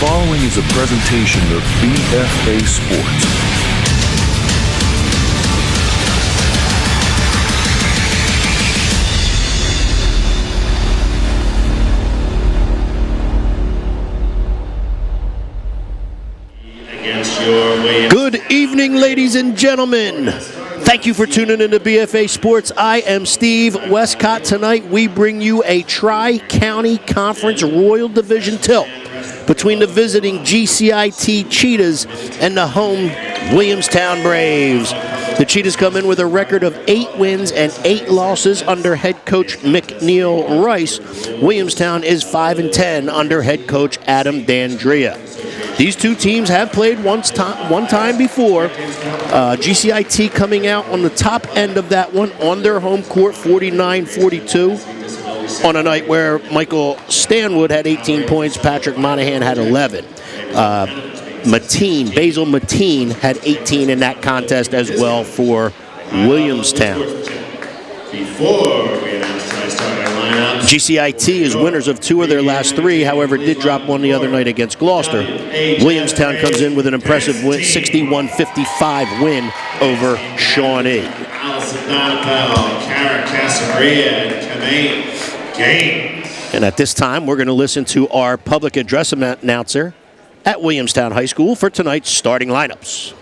following is a presentation of BFA Sports. Good evening, ladies and gentlemen. Thank you for tuning in to BFA Sports. I am Steve Westcott. Tonight we bring you a Tri-County Conference Royal Division tilt between the visiting GCIT Cheetahs and the home Williamstown Braves. The Cheetahs come in with a record of 8 wins and 8 losses under head coach McNeil Rice. Williamstown is 5-10 under head coach Adam D'Andrea. These two teams have played one time before. GCIT coming out on the top end of that one on their home court, 49-42, on a night where Michael Stanwood had 18 points, Patrick Monahan had 11. Basil Mateen had 18 in that contest as well for Williamstown. GCIT is winners of 2 of their last 3, however, did drop one the other night against Gloucester. Williamstown comes in with an impressive 61-55 win over Shawnee. And at this time, we're going to listen to our public address announcer at Williamstown High School for tonight's starting lineups.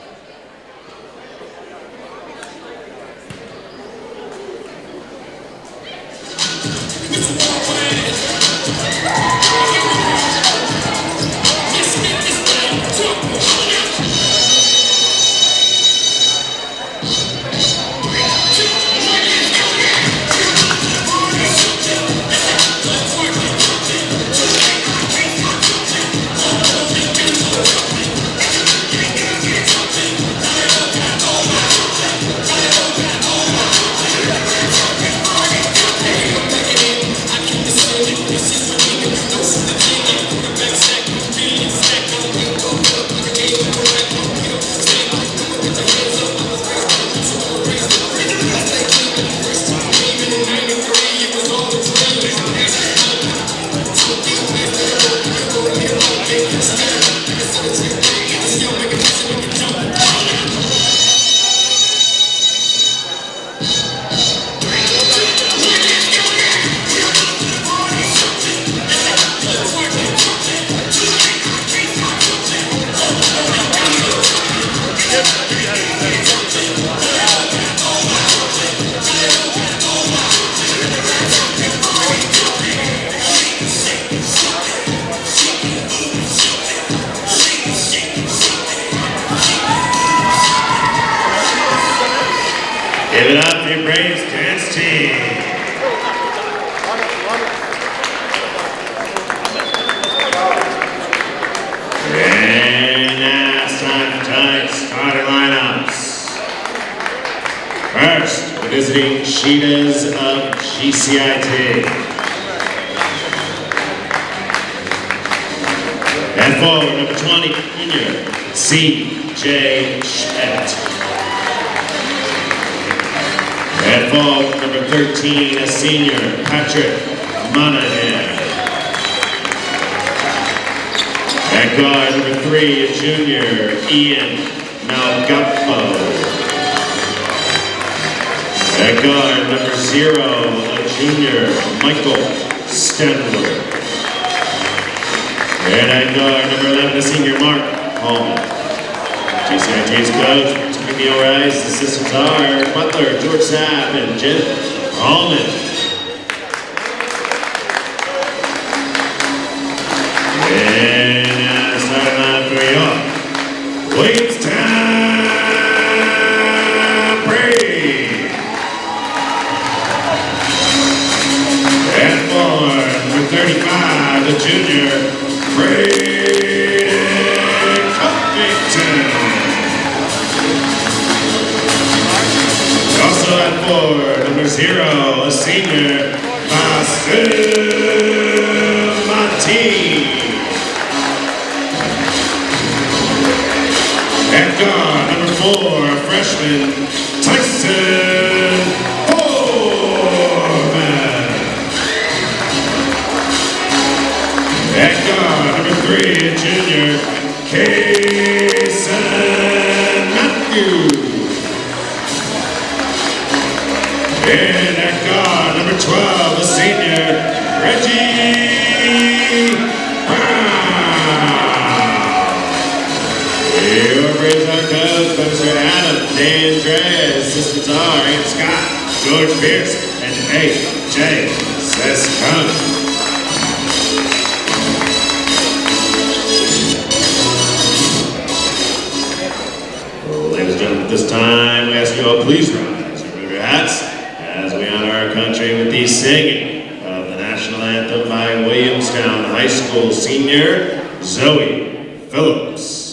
Give it up for your Braves dance team. And now it's time for tonight's starting lineups. First, the visiting Cheetahs of GCIT. And forward, number 20, junior, C.J. Schmidt. At forward, number 13, a senior, Patrick Monahan. At guard, number 3, a junior, Ian Malgappo. At guard, number 0, a junior, Michael Stanwood. And at guard, number 11, a senior, Mark Hallman. GCIT's coach, McNeil Rice, assistants are Butler, George Sapp, and Jim Hallman. And starting line for York, Williamstown Braves. And forward, number 35, the junior, Braden Covington. Also at forward, number 0, a senior, Varsity. At guard, number 4, freshman, Tyson Foreman. At guard, number 3, junior, Kason Matthews. And at guard, number 12, the senior, Reggie Brown. Your Braves are coached by Mr. Adam Dandre, assistants are Ian Scott, George Pierce, and A.J. Sescon. Ladies and gentlemen, at this time, we ask you all please rise and remove your hats as we honor our country with the singing of the national anthem by Williamstown High School senior Zoe Phillips.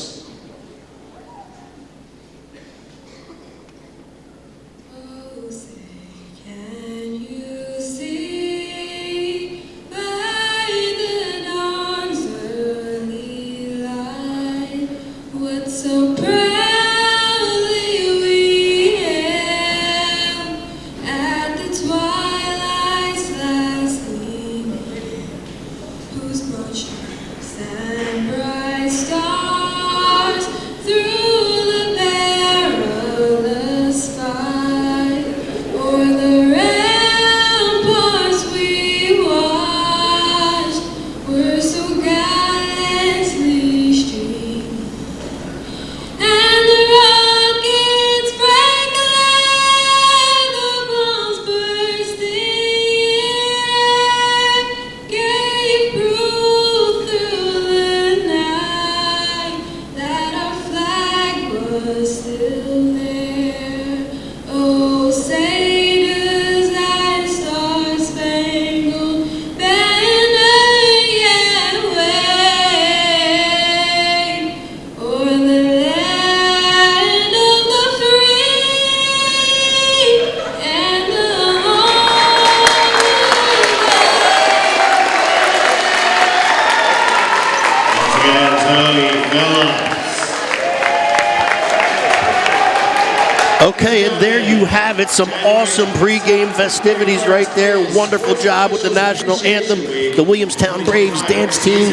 Okay, and there you have it. Some awesome pregame festivities right there. Wonderful job with the national anthem. The Williamstown Braves dance team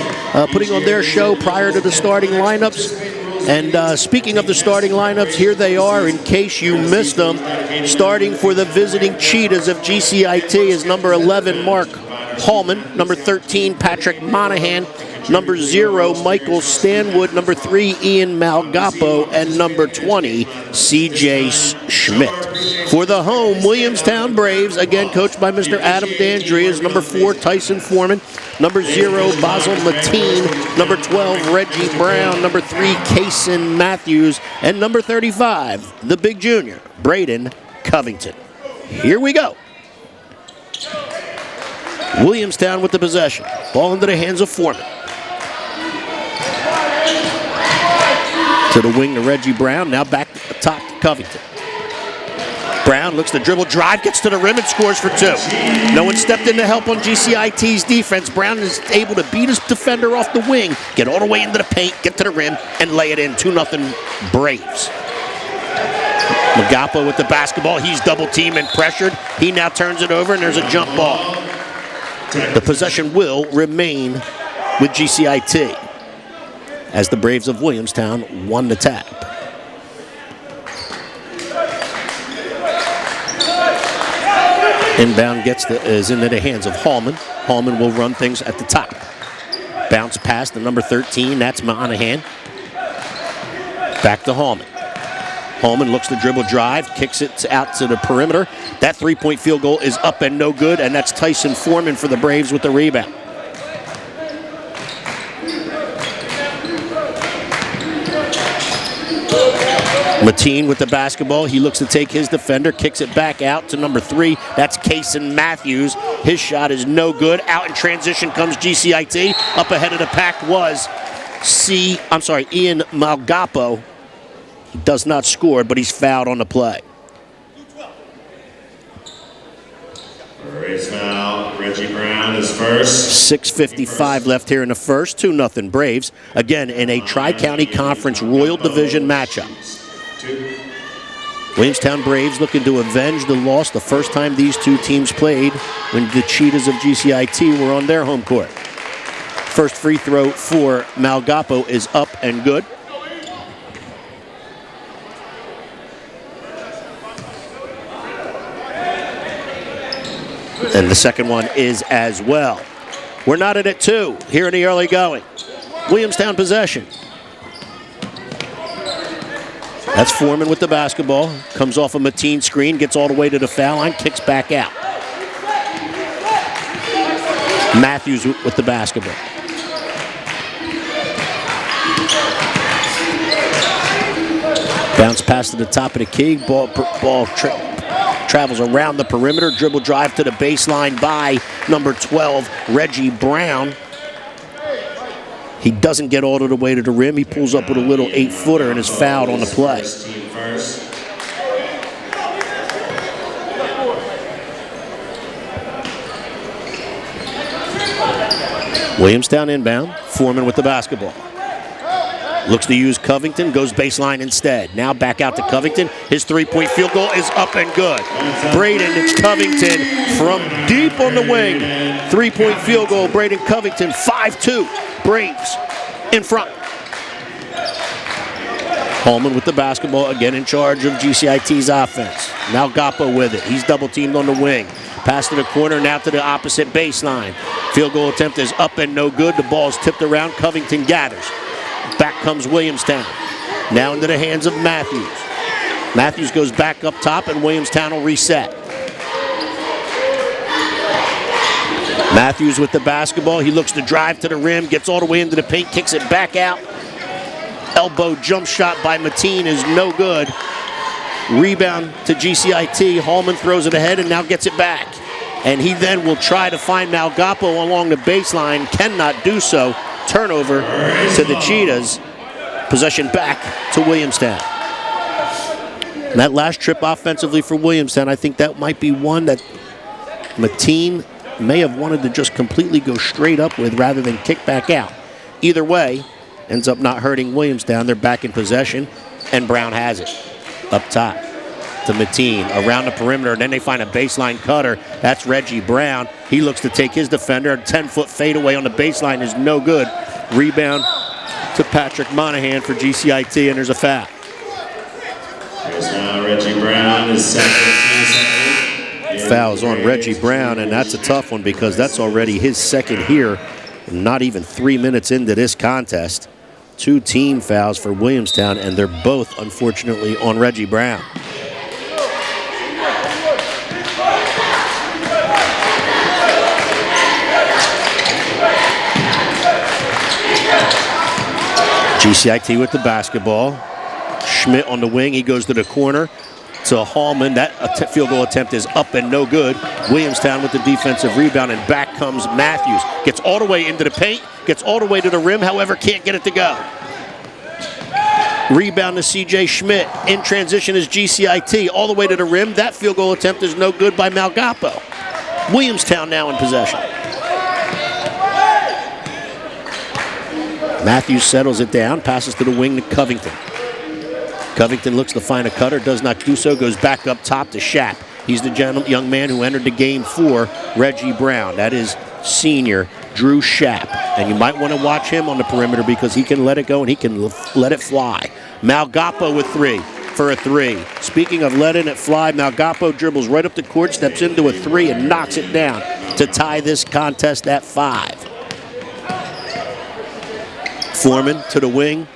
putting on their show prior to the starting lineups. And speaking of the starting lineups, here they are in case you missed them. Starting for the visiting Cheetahs of GCIT is number 11, Mark Hallman. Number 13, Patrick Monahan. Number 0, Michael Stanwood. Number 3, Ian Malgapo. And number 20, C.J. Schmidt. For the home Williamstown Braves, again coached by Mr. Adam Dandria, is number 4, Tyson Foreman. Number 0, Basil Mateen. Number 12, Reggie Brown. Number 3, Kason Matthews. And number 35, the big junior, Braden Covington. Here we go. Williamstown with the possession. Ball into the hands of Foreman. To the wing to Reggie Brown. Now back to the top to Covington. Brown looks to dribble, drive, gets to the rim and scores for 2. No one stepped in to help on GCIT's defense. Brown is able to beat his defender off the wing, get all the way into the paint, get to the rim, and lay it in. 2-0 Braves. Magapo with the basketball. He's double teamed and pressured. He now turns it over, and there's a jump ball. The possession will remain with GCIT as the Braves of Williamstown won the tap. Inbound is into the hands of Hallman. Hallman will run things at the top. Bounce pass to number 13, that's Monahan. Back to Hallman. Hallman looks to dribble drive, kicks it out to the perimeter. That three-point field goal is up and no good, and that's Tyson Foreman for the Braves with the rebound. Mateen with the basketball. He looks to take his defender, kicks it back out to number 3. That's Kason Matthews. His shot is no good. Out in transition comes GCIT. Up ahead of the pack was Ian Malgapo. He does not score, but he's fouled on the play. Braves foul. Reggie Brown is first. 6:55 left here in the first. 2-0 Braves. Again, in a Tri-County Conference Royal Division matchup. Williamstown Braves looking to avenge the loss the first time these two teams played when the Cheetahs of GCIT were on their home court. First free throw for Malgapo is up and good. And the second one is as well. We're knotted at 2 here in the early going. Williamstown possession. That's Foreman with the basketball. Comes off a Mateen screen, gets all the way to the foul line, kicks back out. Matthews with the basketball. Bounce pass to the top of the key. Ball travels around the perimeter. Dribble drive to the baseline by number 12, Reggie Brown. He doesn't get all the way to the rim. He pulls up with a little 8-footer and is fouled on the play. Williamstown inbound. Foreman with the basketball. Looks to use Covington, goes baseline instead. Now back out to Covington. His three-point field goal is up and good. Braden Covington from deep on the wing. Three-point field goal, Braden Covington, 5-2. Braves in front. Holman with the basketball, again in charge of GCIT's offense. Now Gappo with it. He's double-teamed on the wing. Pass to the corner, now to the opposite baseline. Field goal attempt is up and no good. The ball is tipped around. Covington gathers. Back comes Williamstown. Now into the hands of Matthews. Matthews goes back up top and Williamstown will reset. Matthews with the basketball. He looks to drive to the rim, gets all the way into the paint, kicks it back out. Elbow jump shot by Mateen is no good. Rebound to GCIT. Hallman throws it ahead and now gets it back. And he then will try to find Malgapo along the baseline. Cannot do so. Turnover to the Cheetahs. Possession back to Williamstown. And that last trip offensively for Williamstown, I think that might be one that Mateen may have wanted to just completely go straight up with rather than kick back out. Either way, ends up not hurting Williamstown. They're back in possession, and Brown has it. Up top to Mateen, around the perimeter, and then they find a baseline cutter. That's Reggie Brown. He looks to take his defender. A 10-foot fadeaway on the baseline is no good. Rebound to Patrick Monahan for GCIT, and there's a foul. There's now Reggie Brown, his second. Fouls on Reggie Brown, and that's a tough one because that's already his second here. Not even 3 minutes into this contest. 2 team fouls for Williamstown, and they're both, unfortunately, on Reggie Brown. GCIT with the basketball. Schmidt on the wing. He goes to the corner to Hallman. That field goal attempt is up and no good. Williamstown with the defensive rebound, and back comes Matthews. Gets all the way into the paint, gets all the way to the rim, however, can't get it to go. Rebound to CJ Schmidt. In transition is GCIT. All the way to the rim. That field goal attempt is no good by Malgapo. Williamstown now in possession. Matthews settles it down, passes to the wing to Covington. Covington looks to find a cutter, does not do so, goes back up top to Schaap. He's the young man who entered the game for Reggie Brown. That is senior Drew Schaap. And you might want to watch him on the perimeter because he can let it go and he can let it fly. Malgapo with 3 for a 3. Speaking of letting it fly, Malgapo dribbles right up the court, steps into a 3 and knocks it down to tie this contest at 5. Foreman to the wing.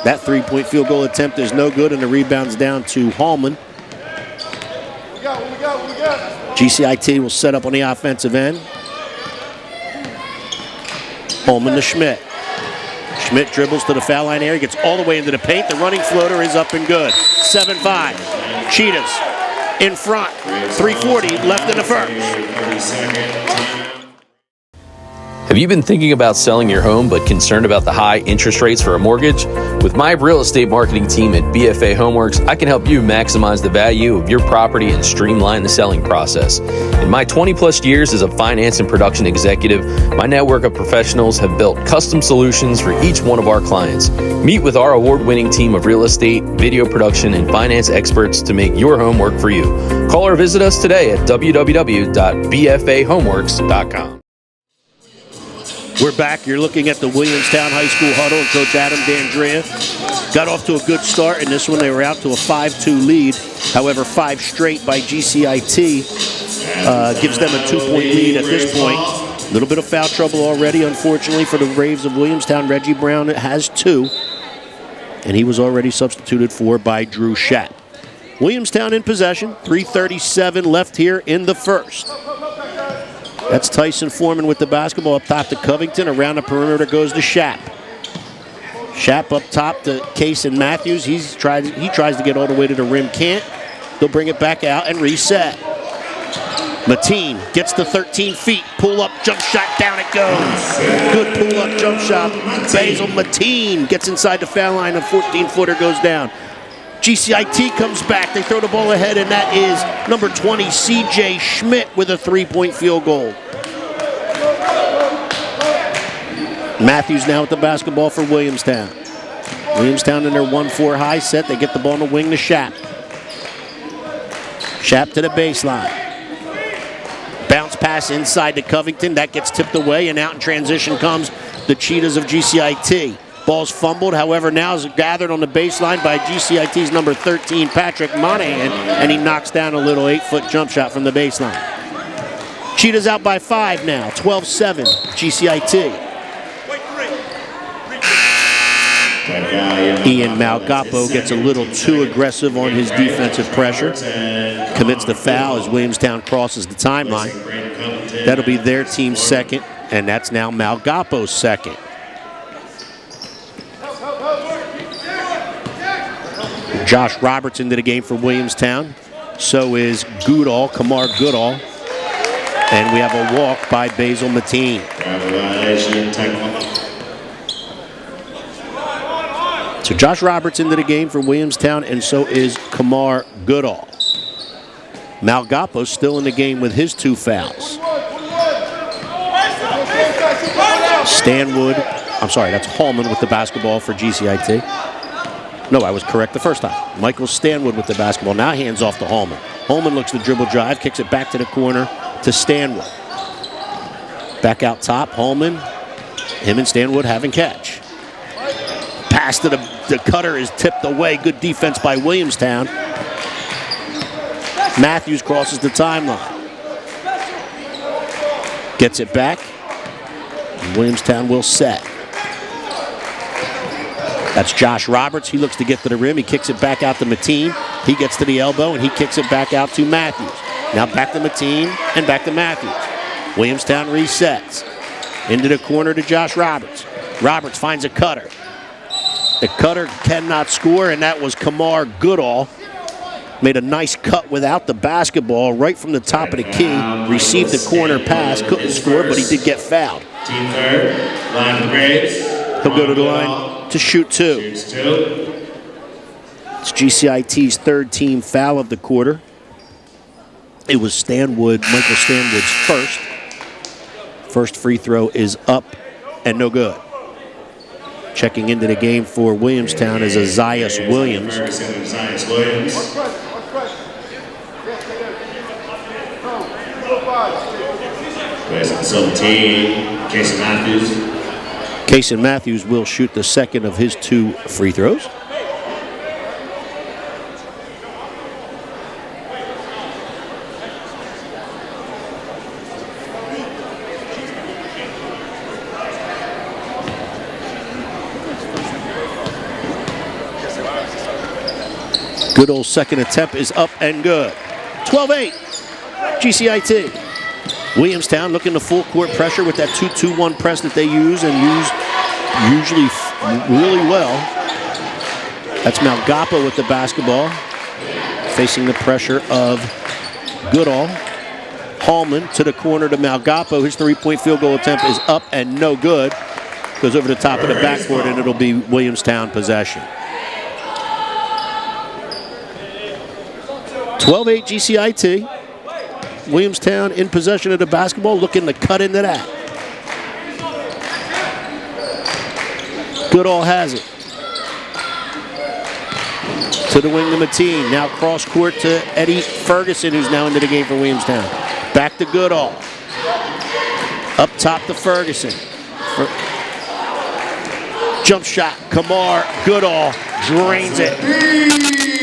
That 3-point field goal attempt is no good, and the rebound's down to Hallman. GCIT will set up on the offensive end. Hallman to Schmidt. Schmidt dribbles to the foul line area, gets all the way into the paint. The running floater is up and good. 7-5. Cheetahs in front. 3:40 left in the first. Have you been thinking about selling your home but concerned about the high interest rates for a mortgage? With my real estate marketing team at BFA Homeworks, I can help you maximize the value of your property and streamline the selling process. In my 20-plus years as a finance and production executive, my network of professionals have built custom solutions for each one of our clients. Meet with our award-winning team of real estate, video production, and finance experts to make your home work for you. Call or visit us today at www.bfahomeworks.com. We're back. You're looking at the Williamstown High School huddle, and Coach Adam D'Andrea got off to a good start in this one. They were out to a 5-2 lead. However, 5 straight by GCIT gives them a 2-point lead at this point. A little bit of foul trouble already, unfortunately, for the Braves of Williamstown. Reggie Brown has 2, and he was already substituted for by Drew Schapp. Williamstown in possession, 3:37 left here in the first. That's Tyson Foreman with the basketball up top to Covington. Around the perimeter goes to Schapp. Schapp up top to Kason Matthews. He tries to get all the way to the rim, can't. They'll bring it back out and reset. Mateen gets to 13 feet. Pull up, jump shot, down it goes. Good pull up, jump shot. Basil Mateen gets inside the foul line. A 14-footer goes down. GCIT comes back. They throw the ball ahead, and that is number 20, CJ Schmidt, with a 3-point field goal. Matthews now with the basketball for Williamstown. Williamstown in their 1-4 high set. They get the ball on the wing to Schapp. Schapp to the baseline. Bounce pass inside to Covington. That gets tipped away, and out in transition comes the Cheetahs of GCIT. Ball's fumbled, however, now is gathered on the baseline by GCIT's number 13, Patrick Monahan, and he knocks down a little 8-foot jump shot from the baseline. Cheetahs out by 5 now, 12-7, GCIT. Ian Malgapo gets a little too aggressive on his defensive pressure. Commits the foul as Williamstown crosses the timeline. That'll be their team's second, and that's now Malgapo's second. Josh Roberts into the game for Williamstown. So is Goodall, Kamar Goodall. And we have a walk by Basil Mateen. So Josh Roberts into the game for Williamstown, and so is Kamar Goodall. Malgapo still in the game with his 2 fouls. That's Hallman with the basketball for GCIT. No, I was correct the first time. Michael Stanwood with the basketball. Now hands off to Hallman. Hallman looks the dribble drive, kicks it back to the corner to Stanwood. Back out top, Hallman. Him and Stanwood having catch. Pass to the cutter is tipped away. Good defense by Williamstown. Matthews crosses the timeline. Gets it back. And Williamstown will set. That's Josh Roberts. He looks to get to the rim. He kicks it back out to Mateen. He gets to the elbow, and he kicks it back out to Matthews. Now back to Mateen and back to Matthews. Williamstown resets. Into the corner to Josh Roberts. Roberts finds a cutter. The cutter cannot score, and that was Kamar Goodall. Made a nice cut without the basketball right from the top of the key. Received the corner pass. Couldn't score, but he did get fouled. Team third, line of the Braves. He'll go to the line to shoot 2. Shoots 2. It's GCIT's 3rd team foul of the quarter. It was Michael Stanwood's first. First free throw is up and no good. Checking into the game for Williamstown is Isaiah Williams. Kason Matthews will shoot the second of his 2 free throws. Goodall's second attempt is up and good. 12-8, GCIT. Williamstown looking to full court pressure with that 2-2-1 press that they use and use usually really well. That's Malgapo with the basketball, facing the pressure of Goodall. Hallman to the corner to Malgapo. His 3-point field goal attempt is up and no good. Goes over the top of the backboard, and it'll be Williamstown possession. 12-8 GCIT. Williamstown in possession of the basketball, looking to cut into that. Goodall has it. To the wing to Mateen. Now cross court to Eddie Ferguson, who's now into the game for Williamstown. Back to Goodall. Up top to Ferguson. Jump shot, Kamar Goodall drains it.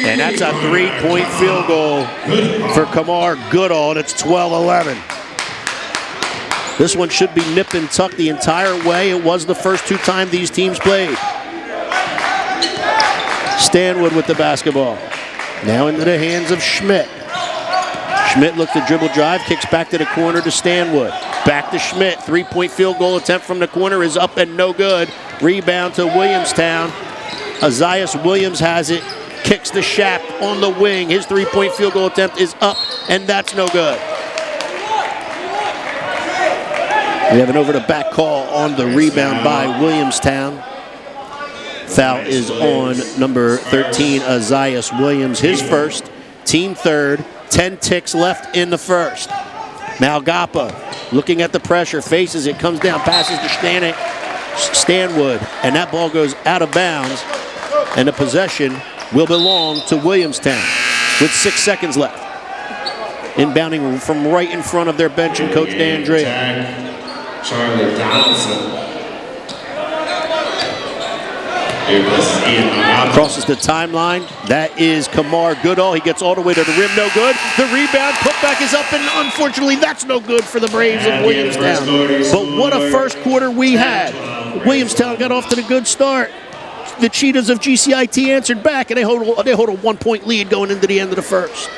And that's a 3-point field goal for Kamar Goodall, and it's 12-11. This one should be nip and tuck the entire way. It was the first 2 times these teams played. Stanwood with the basketball. Now into the hands of Schmidt. Schmidt looks to dribble drive, kicks back to the corner to Stanwood. Back to Schmidt, 3-point field goal attempt from the corner is up and no good. Rebound to Williamstown. Isaiah Williams has it, kicks the Shap on the wing. His 3-point field goal attempt is up, and that's no good. We have an over-the-back call on the rebound by Williamstown. Foul is on number 13, Isaiah Williams, his first, team third, 10 ticks left in the first. Malgapa looking at the pressure, faces it, comes down, passes to Stanwood, and that ball goes out of bounds, and the possession will belong to Williamstown with 6 seconds left. Inbounding from right in front of their bench and Coach D'Andrea. Charlie Donaldson. Crosses the timeline. That is Kamar Goodall. He gets all the way to the rim, no good. The rebound, putback is up, and unfortunately that's no good for the Braves of Williamstown. But what a first quarter we had. Williamstown got off to the good start. The Cheetahs of GCIT answered back, and they hold a 1-point lead going into the end of the first.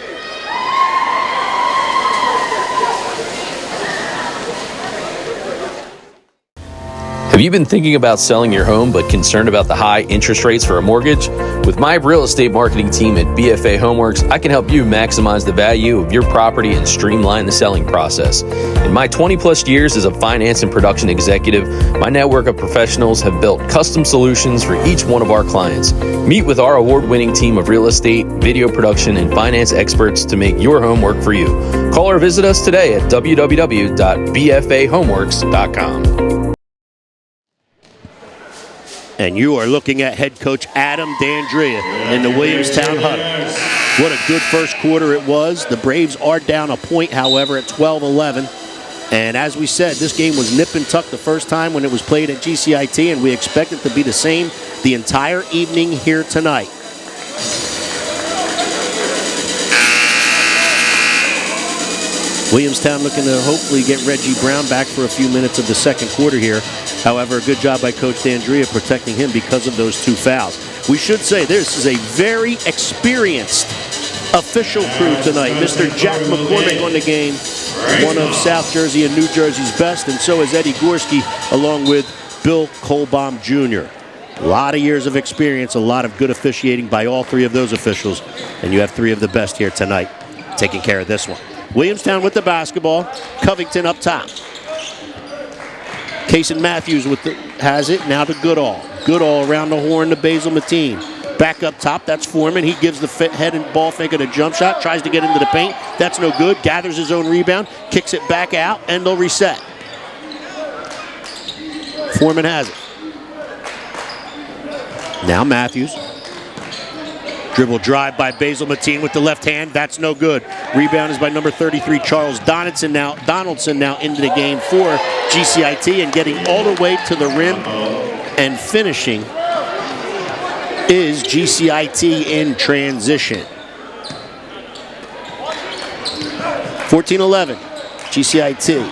Have you been thinking about selling your home but concerned about the high interest rates for a mortgage? With my real estate marketing team at BFA Homeworks, I can help you maximize the value of your property and streamline the selling process. In my 20-plus years as a finance and production executive, my network of professionals have built custom solutions for each one of our clients. Meet with our award-winning team of real estate, video production, and finance experts to make your home work for you. Call or visit us today at www.bfahomeworks.com. And you are looking at head coach Adam D'Andrea in the Williamstown huddle. What a good first quarter it was. The Braves are down a point, however, at 12-11. And as we said, this game was nip and tuck the first time when it was played at GCIT, and we expect it to be the same the entire evening here tonight. Williamstown looking to hopefully get Reggie Brown back for a few minutes of the second quarter here. However, a good job by Coach D'Andrea protecting him because of those 2 fouls. We should say this is a very experienced official crew tonight. Mr. Jack McCormick on the game, one of South Jersey and New Jersey's best, and so is Eddie Gorski, along with Bill Kohlbaum Jr. A lot of years of experience, a lot of good officiating by all 3 of those officials, and you have 3 of the best here tonight taking care of this one. Williamstown with the basketball, Covington up top. Kason Matthews has it, now to Goodall. Goodall around the horn to Basil Mateen. Back up top, that's Foreman. He gives the head and ball fake at a jump shot, tries to get into the paint. That's no good, gathers his own rebound, kicks it back out, and they'll reset. Foreman has it. Now Matthews. Dribble drive by Basil Mateen with the left hand. That's no good. Rebound is by number 33, Charles Donaldson now into the game for GCIT, and getting all the way to the rim and finishing is GCIT in transition. 14-11, GCIT.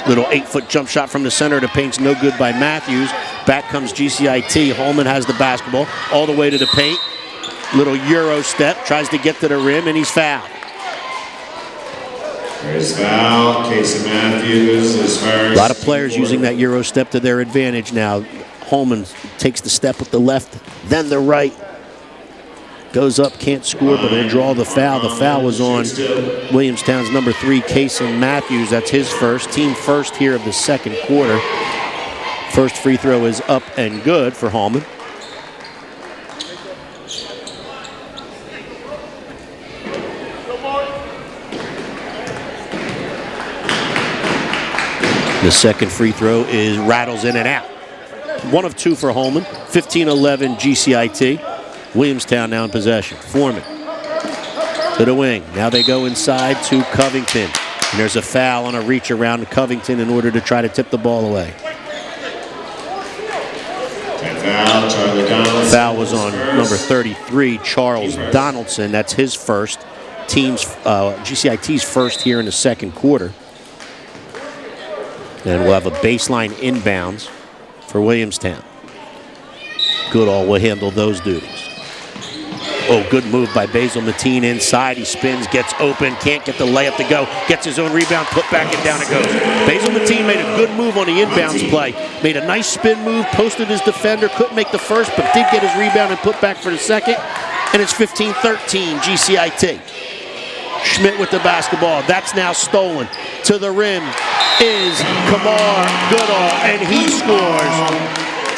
Little 8-foot jump shot from the center. The paint's no good by Matthews. Back comes GCIT. Holman has the basketball all the way to the paint. Little Euro step. Tries to get to the rim, and he's fouled. There's foul. Casey Matthews is first. A lot of players using that Euro step to their advantage now. Holman takes the step with the left, then the right. Goes up, can't score, but he'll draw the foul. The foul was on Williamstown's number 3, Kason Matthews. That's his first, team first here of the second quarter. First free throw is up and good for Holman. The second free throw rattles in and out. 1 of 2 for Holman. 15-11 GCIT. Williamstown now in possession. Foreman to the wing. Now they go inside to Covington. And there's a foul on a reach around Covington in order to try to tip the ball away. And foul, Charlie Donaldson. Foul was on number 33, Charles Donaldson. That's his first. GCIT's first here in the second quarter. And we'll have a baseline inbounds for Williamstown. Goodall will handle those duties. Oh, good move by Basil Mateen inside. He spins, gets open, can't get the layup to go. Gets his own rebound, put back and down it goes. Basil Mateen made a good move on the inbounds play. Made a nice spin move, posted his defender, couldn't make the first, but did get his rebound and put back for the second. And it's 15-13 GCIT. Schmidt with the basketball. That's now stolen. To the rim is Kamar Goodall, and he scores.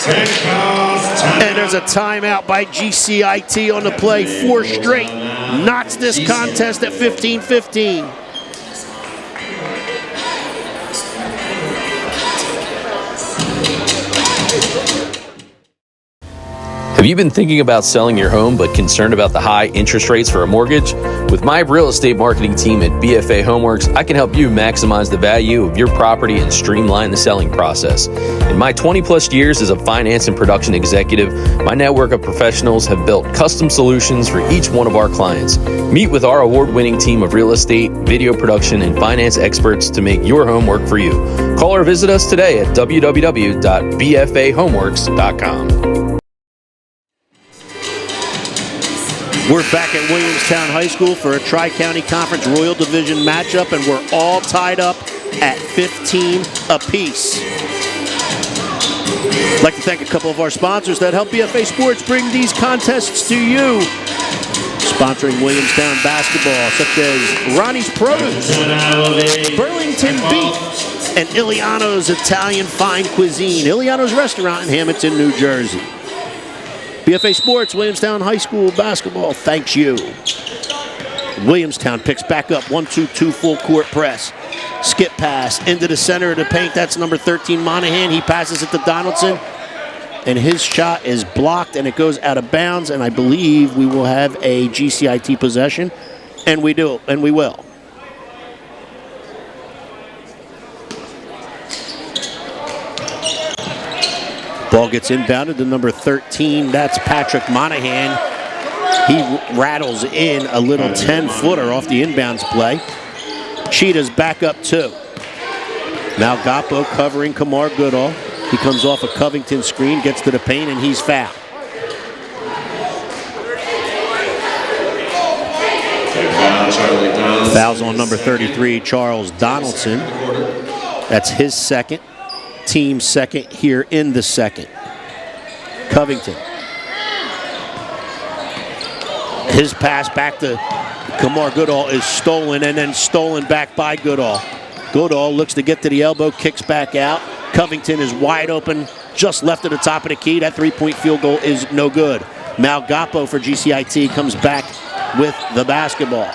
And there's a timeout by GCIT on the play. 4 straight. Knots this contest at 15-15. Have you been thinking about selling your home but concerned about the high interest rates for a mortgage? With my real estate marketing team at BFA Homeworks, I can help you maximize the value of your property and streamline the selling process. In my 20-plus years as a finance and production executive, my network of professionals have built custom solutions for each one of our clients. Meet with our award-winning team of real estate, video production, and finance experts to make your home work for you. Call or visit us today at www.bfahomeworks.com. We're back at Williamstown High School for a Tri-County Conference Royal Division matchup, and we're all tied up at 15 apiece. I'd like to thank a couple of our sponsors that help BFA Sports bring these contests to you. Sponsoring Williamstown basketball, such as Ronnie's Produce, Burlington Beef, and Iliano's Italian Fine Cuisine. Iliano's Restaurant in Hamilton, New Jersey. BFA Sports, Williamstown High School basketball, thanks you. Williamstown picks back up, 1-2-2 full court press. Skip pass into the center of the paint. That's number 13, Monahan. He passes it to Donaldson, and his shot is blocked, and it goes out of bounds, and I believe we will have a GCIT possession, and we do, and we will. Ball gets inbounded to number 13. That's Patrick Monahan. He rattles in a little 10-footer off the inbounds play. Cheetahs back up 2. Malgapo covering Kamar Goodall. He comes off a Covington screen, gets to the paint, and he's fouled. Fouls on number 33, Charles Donaldson. That's his second. Team second here in the second. Covington. His pass back to Kamar Goodall is stolen, and then stolen back by Goodall. Goodall looks to get to the elbow, kicks back out. Covington is wide open, just left of the top of the key. That three-point field goal is no good. Malgapo for GCIT comes back with the basketball.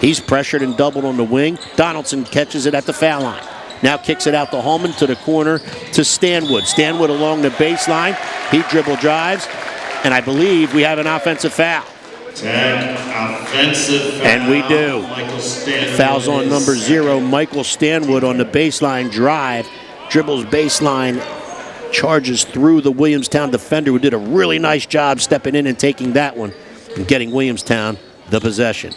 He's pressured and doubled on the wing. Donaldson catches it at the foul line. Now kicks it out to Holman, to the corner, to Stanwood. Stanwood along the baseline. He dribble drives, and I believe we have an offensive foul. Offensive foul. And we do. Michael Stanwood. Fouls on number 0, Michael Stanwood on the baseline drive. Dribbles baseline, charges through the Williamstown defender, who did a really nice job stepping in and taking that one and getting Williamstown the possession.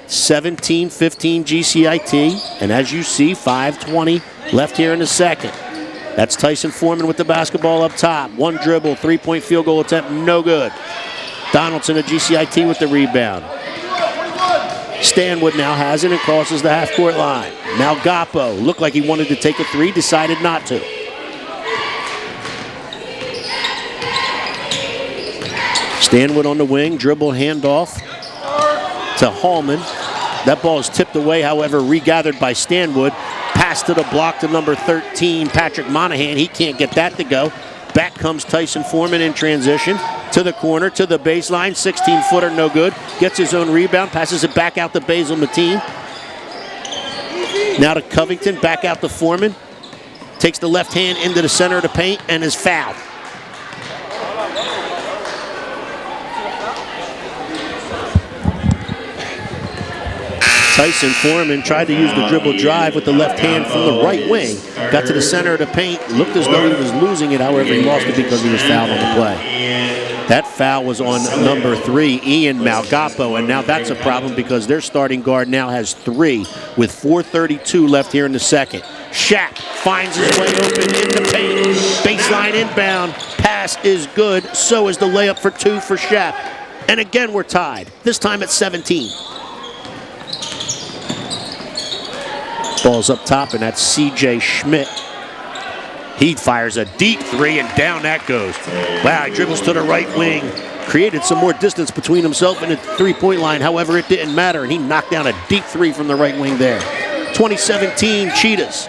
17-15 GCIT, and as you see, 5:20 left here in the second. That's Tyson Foreman with the basketball up top. One dribble, three-point field goal attempt, no good. Donaldson of GCIT with the rebound. Stanwood now has it and crosses the half-court line. Malgapo looked like he wanted to take a three, decided not to. Stanwood on the wing, dribble handoff to Hallman. That ball is tipped away, however, regathered by Stanwood. Pass to the block to number 13, Patrick Monahan. He can't get that to go. Back comes Tyson Foreman in transition. To the corner, to the baseline. 16-footer, no good. Gets his own rebound, passes it back out to Basil Mateen. Now to Covington, back out to Foreman. Takes the left hand into the center of the paint and is fouled. Tyson Foreman tried to use the dribble drive with the left hand from the right wing. Got to the center of the paint, looked as though he was losing it. However, he lost it because he was fouled on the play. That foul was on number 3, Ian Malgapo, and now that's a problem because their starting guard now has 3 with 4:32 left here in the second. Shaq finds his way open in the paint. Baseline inbound. Pass is good. So is the layup for 2 for Shaq. And again, we're tied, this time at 17. Ball's up top, and that's C.J. Schmidt. He fires a deep 3, and down that goes. Wow, he dribbles to the right wing. Created some more distance between himself and the three-point line. However, it didn't matter, and he knocked down a deep 3 from the right wing there. 2017 Cheetahs.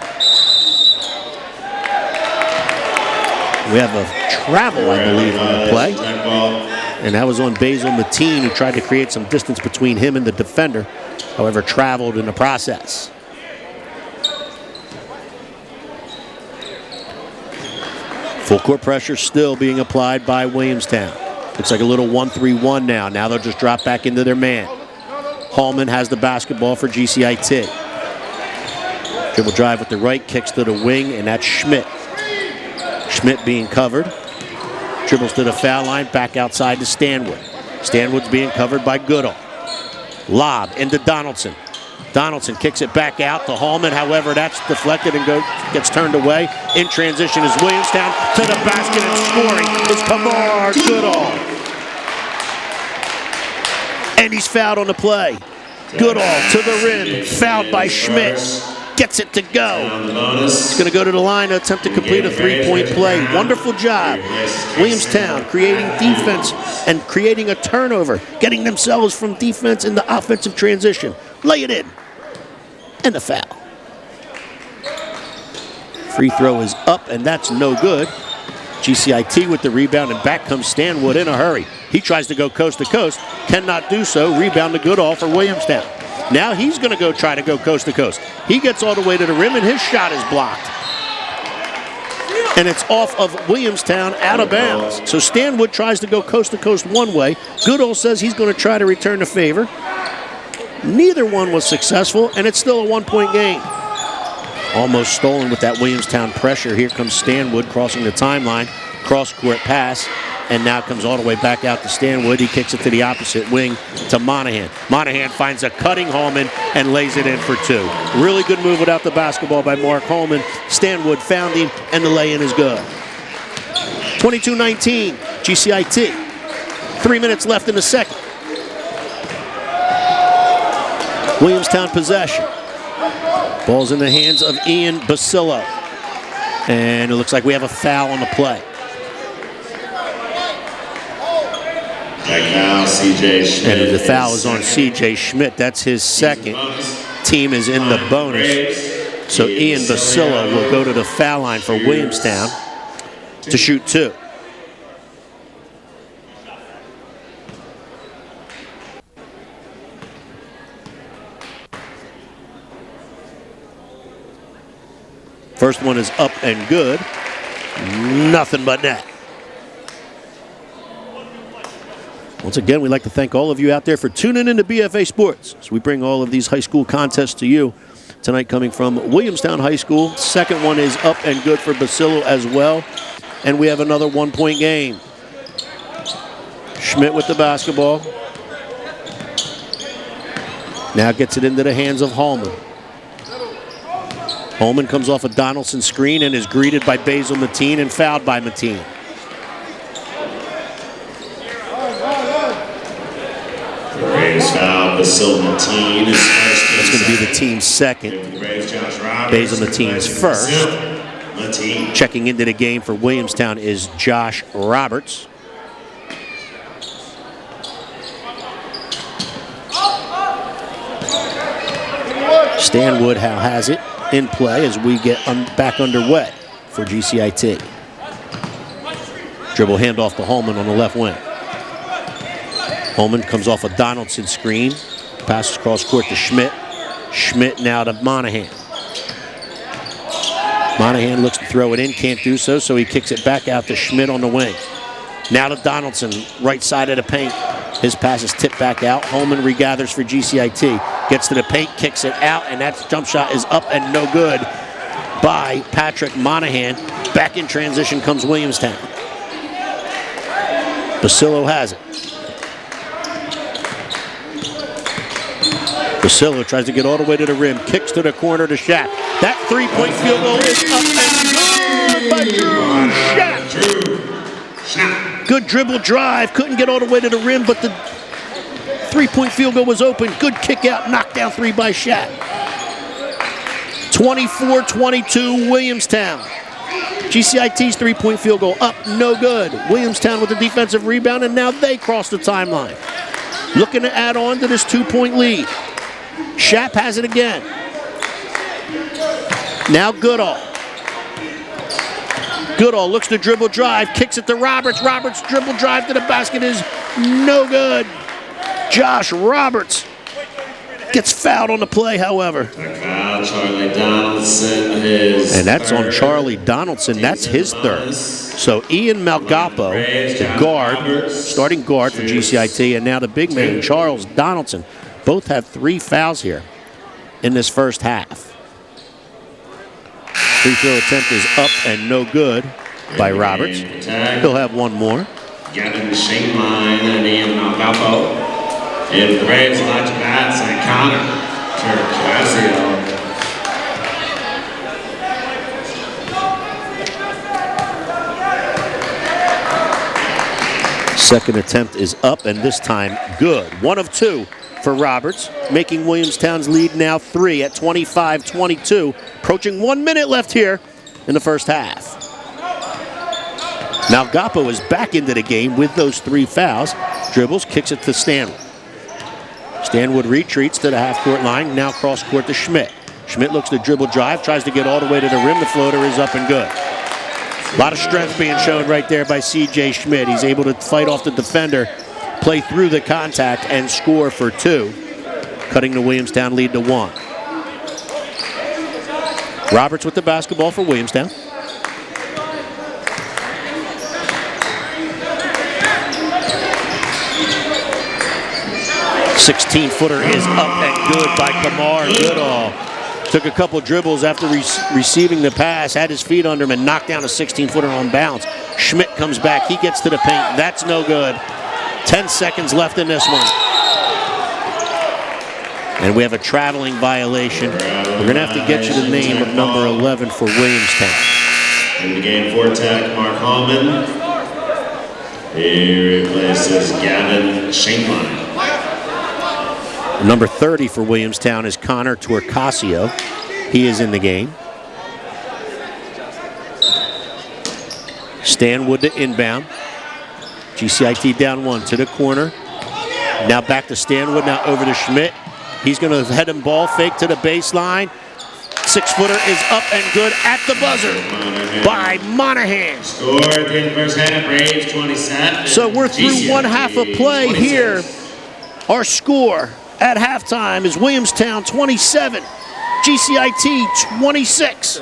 We have a travel, I believe, on the play. And that was on Basil Mateen, who tried to create some distance between him and the defender. However, traveled in the process. Full court pressure still being applied by Williamstown. Looks like a little 1-3-1 now. Now they'll just drop back into their man. Hallman has the basketball for GCIT. Dribble drive with the right, kicks to the wing, and that's Schmidt. Schmidt being covered. Dribbles to the foul line, back outside to Stanwood. Stanwood's being covered by Goodall. Lob into Donaldson. Donaldson kicks it back out to Hallman. However, that's deflected and gets turned away. In transition is Williamstown to the basket, and scoring is Kamar Goodall. And he's fouled on the play. Goodall to the rim, fouled by Schmidt. Gets it to go. He's going to go to the line to attempt to complete a 3-point play. Wonderful job. Williamstown creating defense and creating a turnover, getting themselves from defense into offensive transition. Lay it in. And the foul. Free throw is up, and that's no good. GCIT with the rebound, and back comes Stanwood in a hurry. He tries to go coast to coast, cannot do so. Rebound to Goodall for Williamstown. Now he's going to try to go coast to coast. He gets all the way to the rim, and his shot is blocked. And it's off of Williamstown, out of bounds. So Stanwood tries to go coast to coast one way. Goodall says he's going to try to return the favor. Neither one was successful, and it's still a 1-point game. Almost stolen with that Williamstown pressure. Here comes Stanwood crossing the timeline. Cross-court pass, and now comes all the way back out to Stanwood. He kicks it to the opposite wing to Monahan. Monahan finds a cutting Hallman and lays it in for 2. Really good move without the basketball by Mark Hallman. Stanwood found him, and the lay-in is good. 22-19, GCIT. 3 minutes left in the second. Williamstown possession. Ball's in the hands of Ian Basillo. And it looks like we have a foul on the play. Now, C.J. Schmidt. And the foul is on C.J. Schmidt. That's his second. Team is in the bonus. So Ian Basillo will go to the foul line for Williamstown to shoot 2. First one is up and good. Nothing but net. Once again, we'd like to thank all of you out there for tuning in to BFA Sports as we bring all of these high school contests to you. Tonight coming from Williamstown High School. Second one is up and good for Basillo as well. And we have another 1-point game. Schmidt with the basketball. Now gets it into the hands of Hallman. Hallman comes off a Donaldson screen and is greeted by Basil Mateen and fouled by Mateen. Braves foul, Basil Mateen is first. That's going to be the team's second. Basil Mateen's first. Checking into the game for Williamstown is Josh Roberts. Stanwood has it in play as we get back underway for GCIT. Dribble handoff to Hallman on the left wing. Hallman comes off a Donaldson screen. Passes cross court to Schmidt. Schmidt now to Monahan. Monahan looks to throw it in, can't do so, so he kicks it back out to Schmidt on the wing. Now to Donaldson, right side of the paint. His pass is tipped back out. Hallman regathers for GCIT. Gets to the paint, kicks it out, and that jump shot is up and no good by Patrick Monahan. Back in transition comes Williamstown. Basillo has it. Basillo tries to get all the way to the rim, kicks to the corner to Shat. That three-point field goal is up and good by Drew Shat. Good dribble drive, couldn't get all the way to the rim, but the three-point field goal was open. Good kick out, knockdown three by Shat. 24-22 Williamstown. GCIT's three-point field goal up, no good. Williamstown with the defensive rebound, and now they cross the timeline. Looking to add on to this two-point lead. Shat has it again. Now Goodall. Goodall looks to dribble drive, kicks it to Roberts. Roberts dribble drive to the basket is no good. Josh Roberts gets fouled on the play, however. Charlie Donaldson and that's on Charlie Donaldson. That's his third. So Ian Malgapo, the guard, starting guard for GCIT, and now the big man, Charles Donaldson. Both have 3 fouls here in this first half. Free throw attempt is up and no good by Roberts. He'll have one more. Gavin Shainline and Ian Malgapo. If the Braves launch bats and Connor Turcasio. Second attempt is up, and this time good. 1 of 2 for Roberts, making Williamstown's lead now 3 at 25-22. Approaching 1 minute left here in the first half. Malgapo is back into the game with those 3 fouls. Dribbles, kicks it to Stanwood. Stanwood retreats to the half-court line, now cross-court to Schmidt. Schmidt looks to dribble drive, tries to get all the way to the rim. The floater is up and good. A lot of strength being shown right there by C.J. Schmidt. He's able to fight off the defender, play through the contact, and score for 2, cutting the Williamstown lead to 1. Roberts with the basketball for Williamstown. "16-footer is up and good by Kamar Goodall. Took a couple dribbles after receiving the pass, had his feet under him, and knocked down a 16-footer on bounce. Schmidt comes back, he gets to the paint. That's no good. 10 seconds left in this one. And we have a traveling violation. We're going to have to get you the name of number 11 for Williamstown. In the game for Tech, Mark Hallman. He replaces Gavin Shainline. Number 30 for Williamstown is Connor Turcasio. He is in the game. Stanwood to inbound. GCIT down 1 to the corner. Now back to Stanwood, now over to Schmidt. He's going to head him ball fake to the baseline. 6-footer is up and good at the buzzer by Monahan. Score at the end of the first half, Braves 27. So we're through 1 half of play 26. Here. Our score at halftime is Williamstown 27, GCIT 26.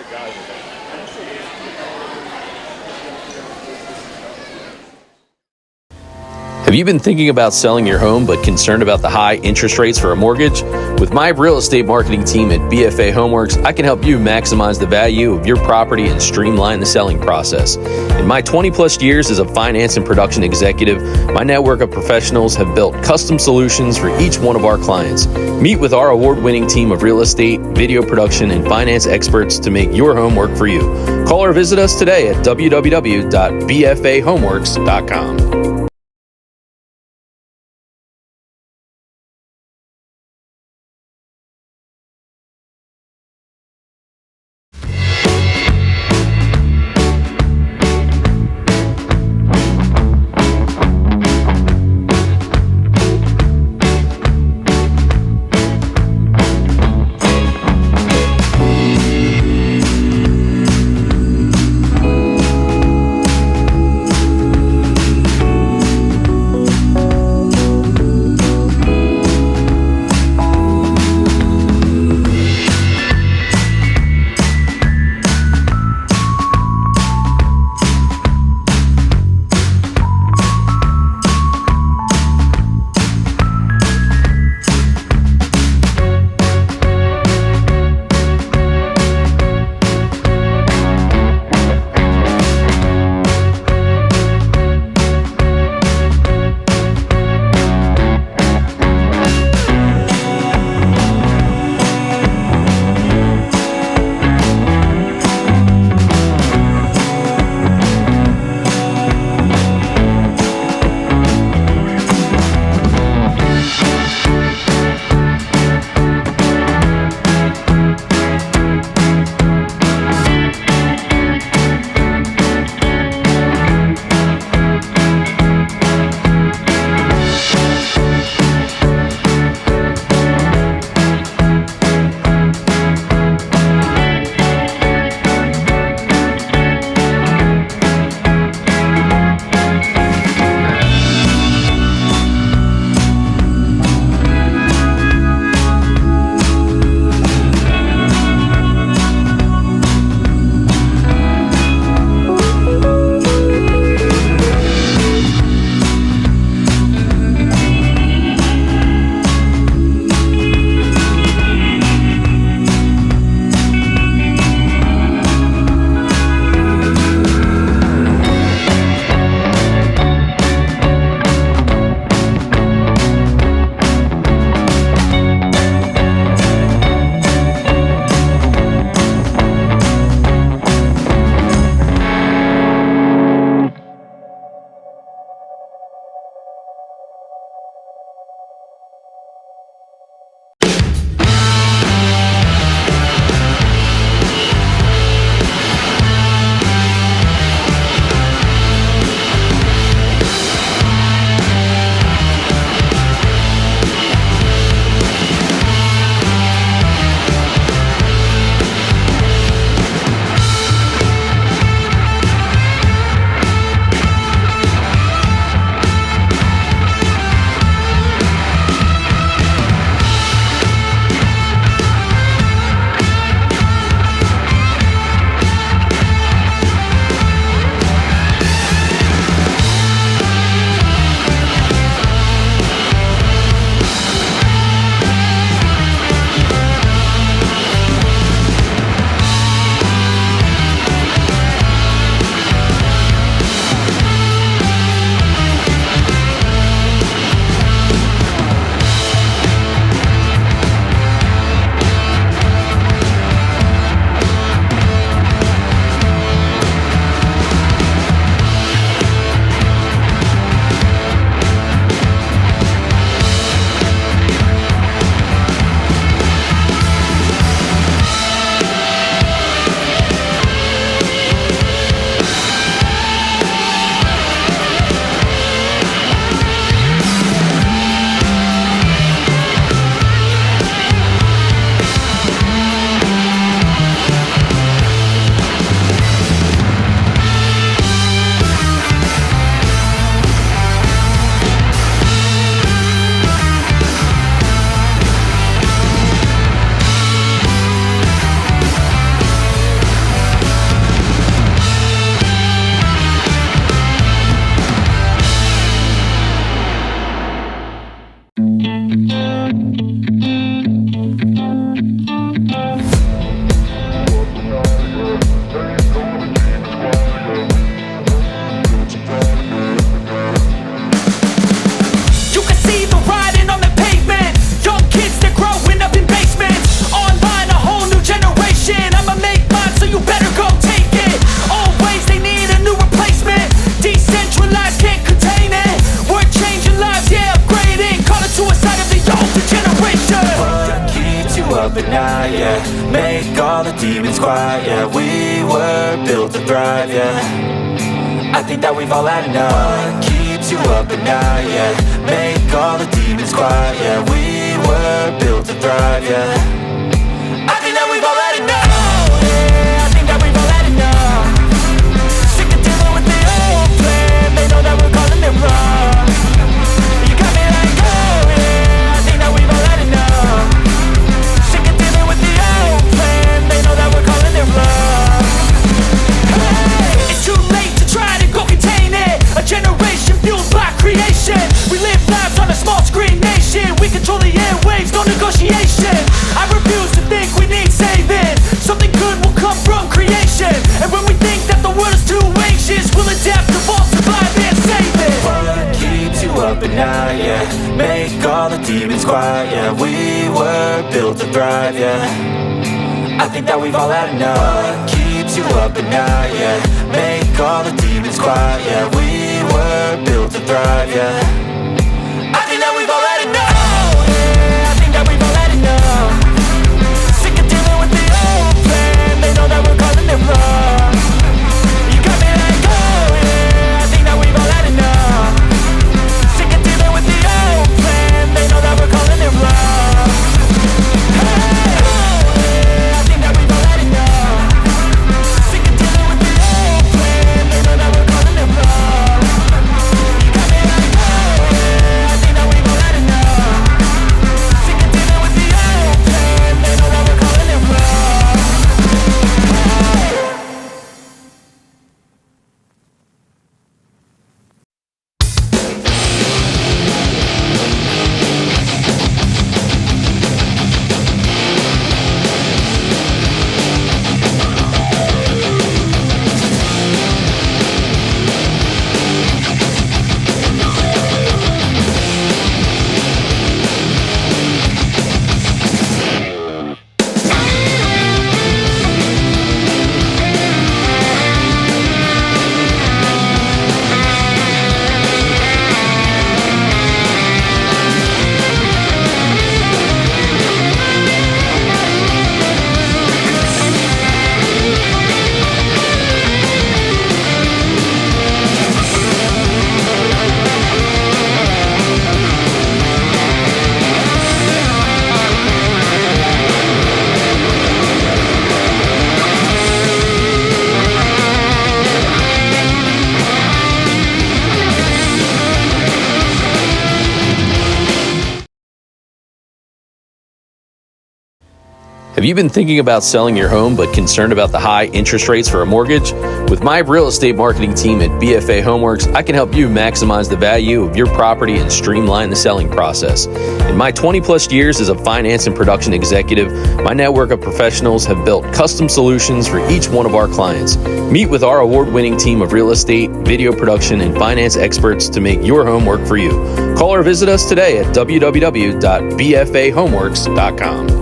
Have you been thinking about selling your home but concerned about the high interest rates for a mortgage? With my real estate marketing team at BFA Homeworks, I can help you maximize the value of your property and streamline the selling process. In my 20-plus years as a finance and production executive, my network of professionals have built custom solutions for each one of our clients. Meet with our award-winning team of real estate, video production, and finance experts to make your home work for you. Call or visit us today at www.bfahomeworks.com. all the demons quiet, yeah. We were built to thrive, yeah. I think that we've all had enough. What keeps you up at night, yeah. Make all the demons quiet, yeah. We were built to thrive, yeah. I think that we've all had enough, yeah. I think that we've all had enough. Sick of dealing with the old plan. They know that we're calling it wrong. You got me like, oh yeah. I think that we've all had enough. Sick of dealing with the old plan. They know that we're calling it wrong. Hey, it's too late to try to go contain it. A generation fueled by creation. We live lives on a small screen nation. We control the airwaves, no negotiation. I refuse to think we need saving. Something good will come from creation. And when we think that the world is too anxious, we'll adapt, evolve, survive, and save it. What keeps you up at night, yeah. Make all the demons quiet, yeah. We were built to thrive, yeah. I think that we've all had enough. What keeps you up at night, yeah. Make all the demons quiet, yeah. We were built to thrive, yeah. I think that we've all had enough, yeah. I think that we've all had enough. Sick of dealing with the old plan. They know that we're calling it wrong. You got me like, oh yeah. I think that we've all had enough. Sick of dealing with the old plan. They know that we're calling it wrong. Hey, oh yeah. I think that we've all had enough. Sick of dealing with the old plan. They know that we're calling it wrong. You got me like, oh yeah. I think that we've all had enough. Sick of dealing with the old plan. They know that we're calling it wrong. Have you been thinking about selling your home but concerned about the high interest rates for a mortgage? With my real estate marketing team at BFA Homeworks, I can help you maximize the value of your property and streamline the selling process. In my 20-plus years as a finance and production executive, my network of professionals have built custom solutions for each one of our clients. Meet with our award-winning team of real estate, video production, and finance experts to make your home work for you. Call or visit us today at www.bfahomeworks.com.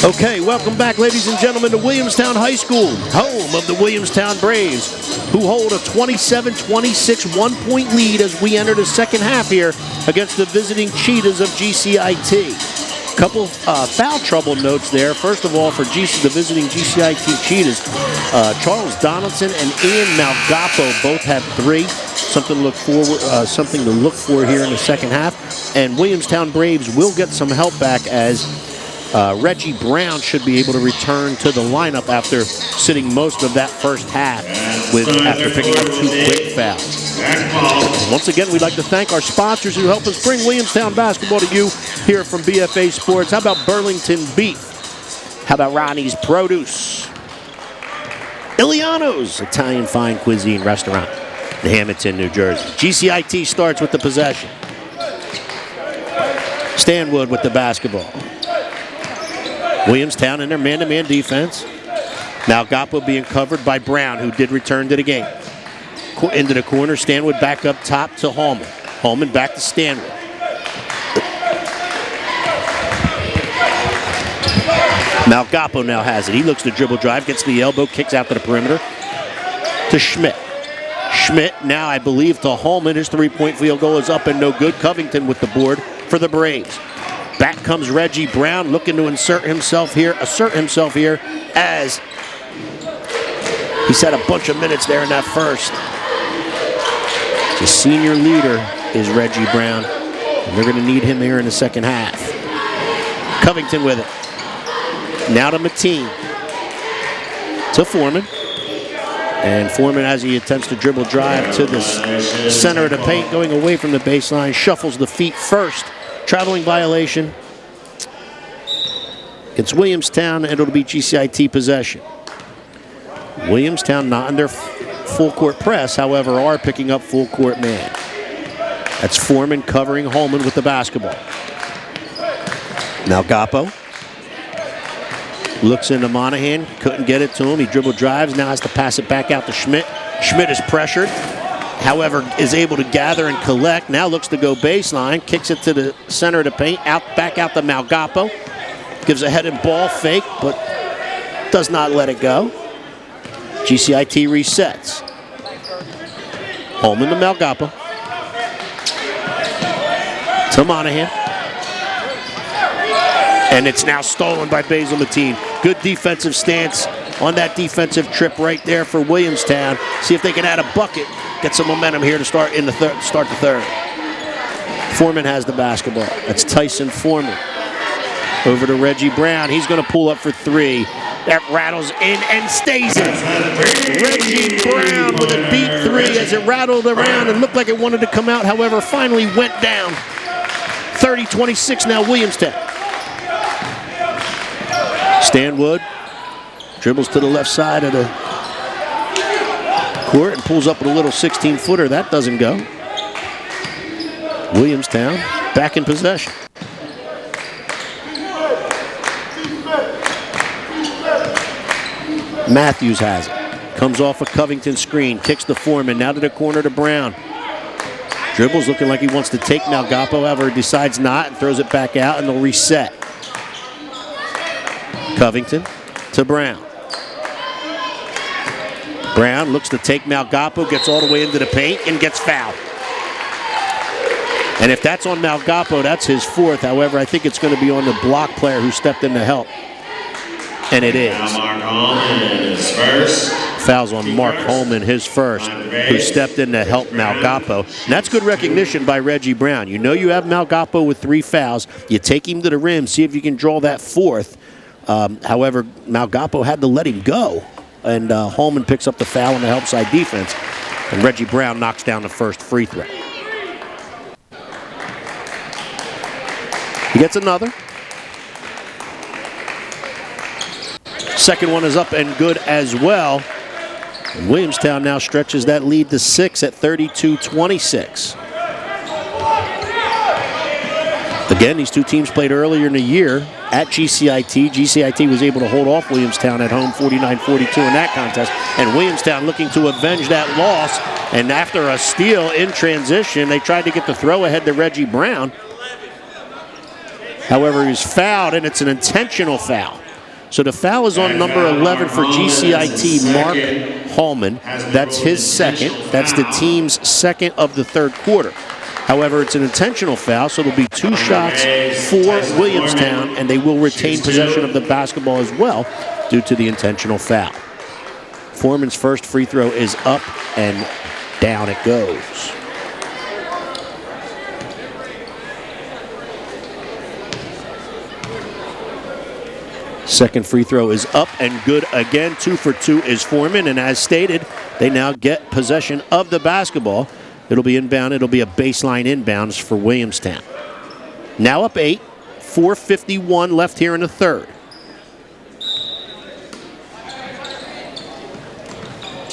Okay, welcome back, ladies and gentlemen, to Williamstown High School, home of the Williamstown Braves, who hold a 27-26 one-point lead as we enter the second half here against the visiting Cheetahs of GCIT. Couple foul trouble notes there. First of all, for the visiting GCIT Cheetahs, Charles Donaldson and Ian Malgapo both had 3. Something to look for here in the second half. And Williamstown Braves will get some help back as Reggie Brown should be able to return to the lineup after sitting most of that first half after picking up 2 quick fouls. Once again, we'd like to thank our sponsors who help us bring Williamstown basketball to you here from BFA Sports. How about Burlington Beef? How about Ronnie's Produce? Iliano's Italian Fine Cuisine Restaurant in Hamilton, New Jersey. GCIT starts with the possession. Stanwood with the basketball. Williamstown in their man-to-man defense. Malgapo being covered by Brown, who did return to the game. Into the corner, Stanwood back up top to Hallman. Hallman back to Stanwood. Malgapo now has it. He looks to dribble drive, gets the elbow, kicks out to the perimeter to Schmidt. Schmidt now, I believe, to Holman. His three-point field goal is up and no good. Covington with the board for the Braves. Back comes Reggie Brown, looking to assert himself here as he's had a bunch of minutes there in that first. The senior leader is Reggie Brown, and they're going to need him here in the second half. Covington with it. Now to Mateen. To Foreman. And Foreman, as he attempts to dribble drive to the center of the paint, going away from the baseline, shuffles the feet first. Traveling violation. It's Williamstown, and it'll be GCIT possession. Williamstown not in their full court press, however, are picking up full court man. That's Foreman covering Holman with the basketball. Now Gapo looks into Monahan, couldn't get it to him. He dribble drives, now has to pass it back out to Schmidt. Schmidt is pressured, however, is able to gather and collect. Now looks to go baseline, kicks it to the center of the paint, back out to Malgapo. Gives a head and ball fake, but does not let it go. GCIT resets. Holman to Malgapo. To Monahan. And it's now stolen by Basil Mateen. Good defensive stance on that defensive trip right there for Williamstown. See if they can add a bucket. Get some momentum here to start the third. Foreman has the basketball. That's Tyson Foreman. Over to Reggie Brown. He's going to pull up for three. That rattles in and stays in. Reggie Brown with a deep three as it rattled around and looked like it wanted to come out. However, finally went down. 30-26 now Williamstown. Stanwood dribbles to the left side of the court and pulls up with a little 16-footer. That doesn't go. Williamstown back in possession. Matthews has it. Comes off a Covington screen. Kicks the Foreman. Now to the corner to Brown. Dribbles looking like he wants to take Malgapo. However, decides not and throws it back out, and they'll reset. Covington to Brown. Brown looks to take Malgapo. Gets all the way into the paint and gets fouled. And if that's on Malgapo, that's his fourth. However, I think it's going to be on the block player who stepped in to help. And it is. Mark Holman is first. Fouls on Mark Holman, his first, who stepped in to help Malgapo. And that's good recognition by Reggie Brown. You know you have Malgapo with 3 fouls. You take him to the rim, see if you can draw that fourth. However, Malgapo had to let him go. And Holman picks up the foul on the help side defense. And Reggie Brown knocks down the first free throw. He gets another. Second one is up and good as well. And Williamstown now stretches that lead to 6 at 32-26. Again, these two teams played earlier in the year at GCIT. GCIT was able to hold off Williamstown at home 49-42 in that contest. And Williamstown looking to avenge that loss. And after a steal in transition, they tried to get the throw ahead to Reggie Brown. However, he was fouled, and it's an intentional foul. So the foul is on number 11 for GCIT, Mark Holman. That's his second. That's the team's second of the third quarter. However, it's an intentional foul, so there'll be 2 shots for Williamstown, and they will retain possession of the basketball as well due to the intentional foul. Foreman's first free throw is up, and down it goes. Second free throw is up and good again. 2 for 2 is Foreman, and as stated, they now get possession of the basketball. It'll be inbound. It'll be a baseline inbounds for Williamstown. Now up 8, 4:51 left here in the third.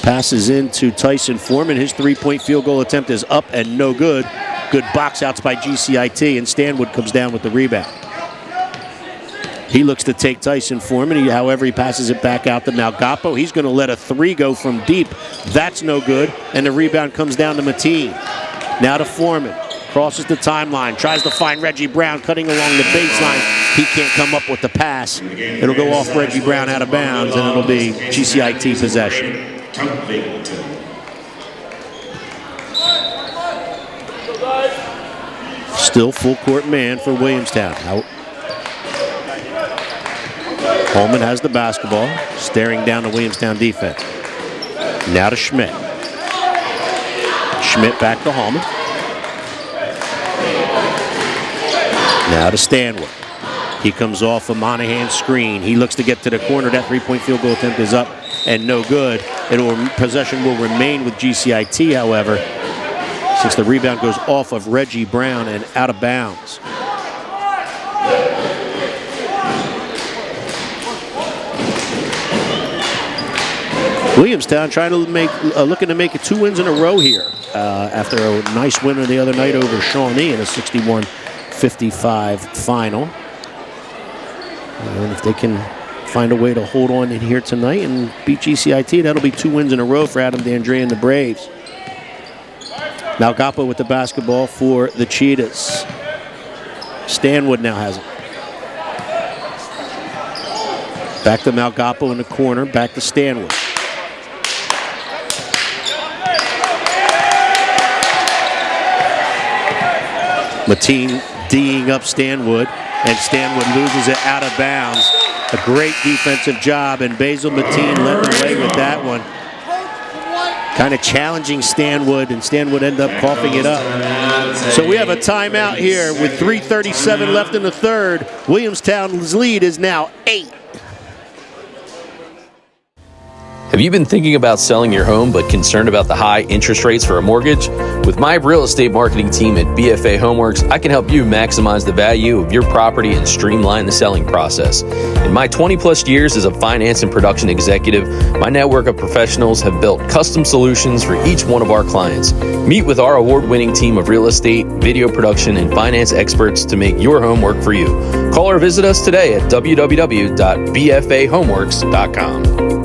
Passes into Tyson Foreman. His three-point field goal attempt is up and no good. Good box outs by GCIT, and Stanwood comes down with the rebound. He looks to take Tyson Foreman. However, he passes it back out to Malgapo. He's going to let a 3 go from deep. That's no good. And the rebound comes down to Mateen. Now to Foreman. Crosses the timeline. Tries to find Reggie Brown cutting along the baseline. He can't come up with the pass. It'll go off Reggie Brown out of bounds, and it'll be GCIT possession. Still full court man for Williamstown. Out. Holman has the basketball, staring down the Williamstown defense. Now to Schmidt. Schmidt back to Holman. Now to Stanwood. He comes off a Monahan screen. He looks to get to the corner. That three-point field goal attempt is up and no good. Possession will remain with GCIT, however, since the rebound goes off of Reggie Brown and out of bounds. Williamstown trying to looking to make it 2 wins in a row here after a nice winner the other night over Shawnee in a 61-55 final. And if they can find a way to hold on in here tonight and beat GCIT, that'll be 2 wins in a row for Adam D'Andrea and the Braves. Malgapo with the basketball for the Cheetahs. Stanwood now has it. Back to Malgapo in the corner, back to Stanwood. Mateen D'ing up Stanwood, and Stanwood loses it out of bounds. A great defensive job, and Basil Mateen led the way with that one. Kind of challenging Stanwood, and Stanwood ended up coughing it up. So we have a timeout here with 3:37 left in the third. Williamstown's lead is now 8. Have you been thinking about selling your home but concerned about the high interest rates for a mortgage? With my real estate marketing team at BFA Homeworks, I can help you maximize the value of your property and streamline the selling process. In my 20-plus years as a finance and production executive, my network of professionals have built custom solutions for each one of our clients. Meet with our award-winning team of real estate, video production, and finance experts to make your home work for you. Call or visit us today at www.bfahomeworks.com.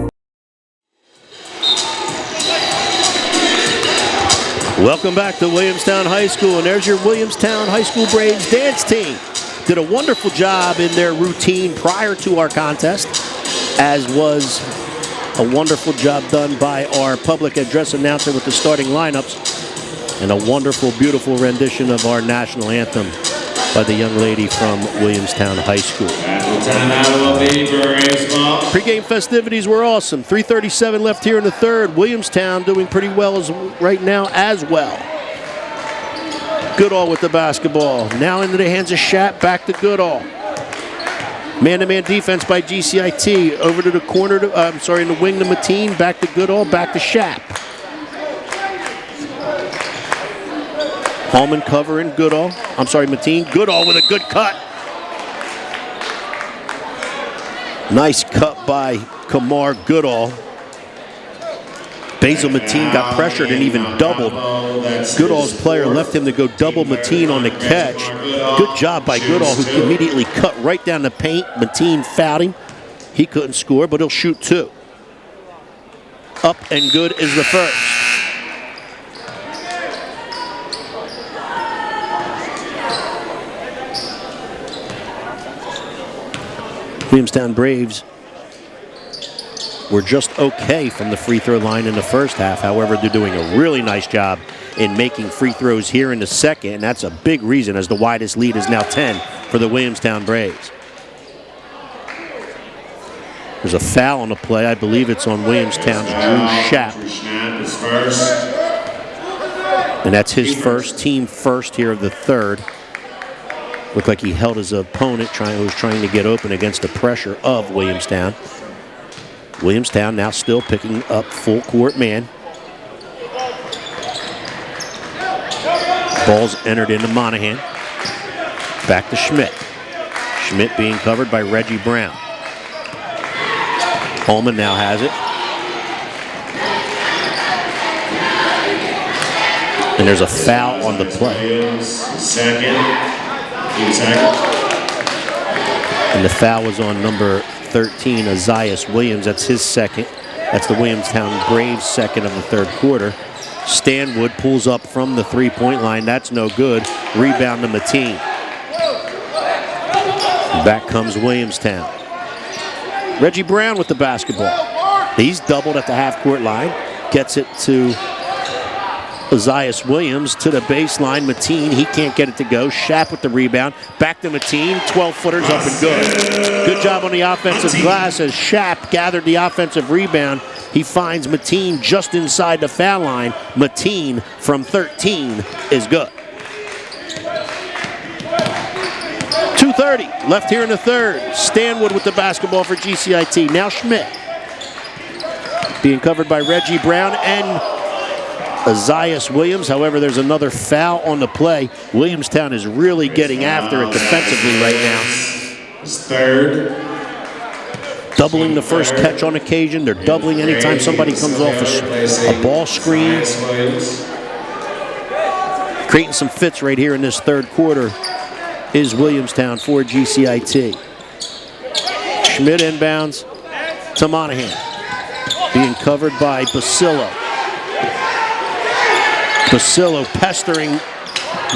Welcome back to Williamstown High School, and there's your Williamstown High School Braves dance team. Did a wonderful job in their routine prior to our contest, as was a wonderful job done by our public address announcer with the starting lineups, and a wonderful, beautiful rendition of our national anthem by the young lady from Williamstown High School. Pre-game festivities were awesome. 3:37 left here in the third. Williamstown doing pretty well right now as well. Goodall with the basketball. Now into the hands of Schapp. Back to Goodall. Man-to-man defense by GCIT. Over to the corner, in the wing to Mateen. Back to Goodall. Back to Schapp. Hallman covering Goodall. Mateen. Goodall with a good cut. Nice cut by Kamar Goodall. Basil Mateen got pressured and even doubled. Goodall's player left him to go double Mateen on the catch. Good job by Goodall, who immediately cut right down the paint. Mateen fouled him. He couldn't score, but he'll shoot 2. Up and good is the first. Williamstown Braves were just okay from the free throw line in the first half. However, they're doing a really nice job in making free throws here in the second, and that's a big reason as the widest lead is now 10 for the Williamstown Braves. There's a foul on the play. I believe it's on Williamstown's Drew Schapp. And that's his first, team first here of the third. Looked like he held his opponent who was trying to get open against the pressure of Williamstown. Williamstown now still picking up full court man. Ball's entered into Monahan. Back to Schmidt. Schmidt being covered by Reggie Brown. Holman now has it. And there's a foul on the play. And the foul was on number 13, Azias Williams. That's his second. That's the Williamstown Braves' second of the third quarter. Stanwood pulls up from the three-point line. That's no good. Rebound to Mateen. Back comes Williamstown. Reggie Brown with the basketball. He's doubled at the half-court line. Gets it to Ozias Williams to the baseline. Mateen, he can't get it to go. Shapp with the rebound. Back to Mateen. 12-footers up and good. Good job on the offensive glass as Shapp gathered the offensive rebound. He finds Mateen just inside the foul line. Mateen from 13 is good. 2:30 left here in the third. Stanwood with the basketball for GCIT. Now Schmidt. Being covered by Reggie Brown and Ozias Williams. However, there's another foul on the play. Williamstown is really getting after it defensively right now. Third. Doubling the first catch on occasion. They're doubling anytime somebody comes off a ball screen. Creating some fits right here in this third quarter is Williamstown for GCIT. Schmidt inbounds to Monahan. Being covered by Basillo. Basillo pestering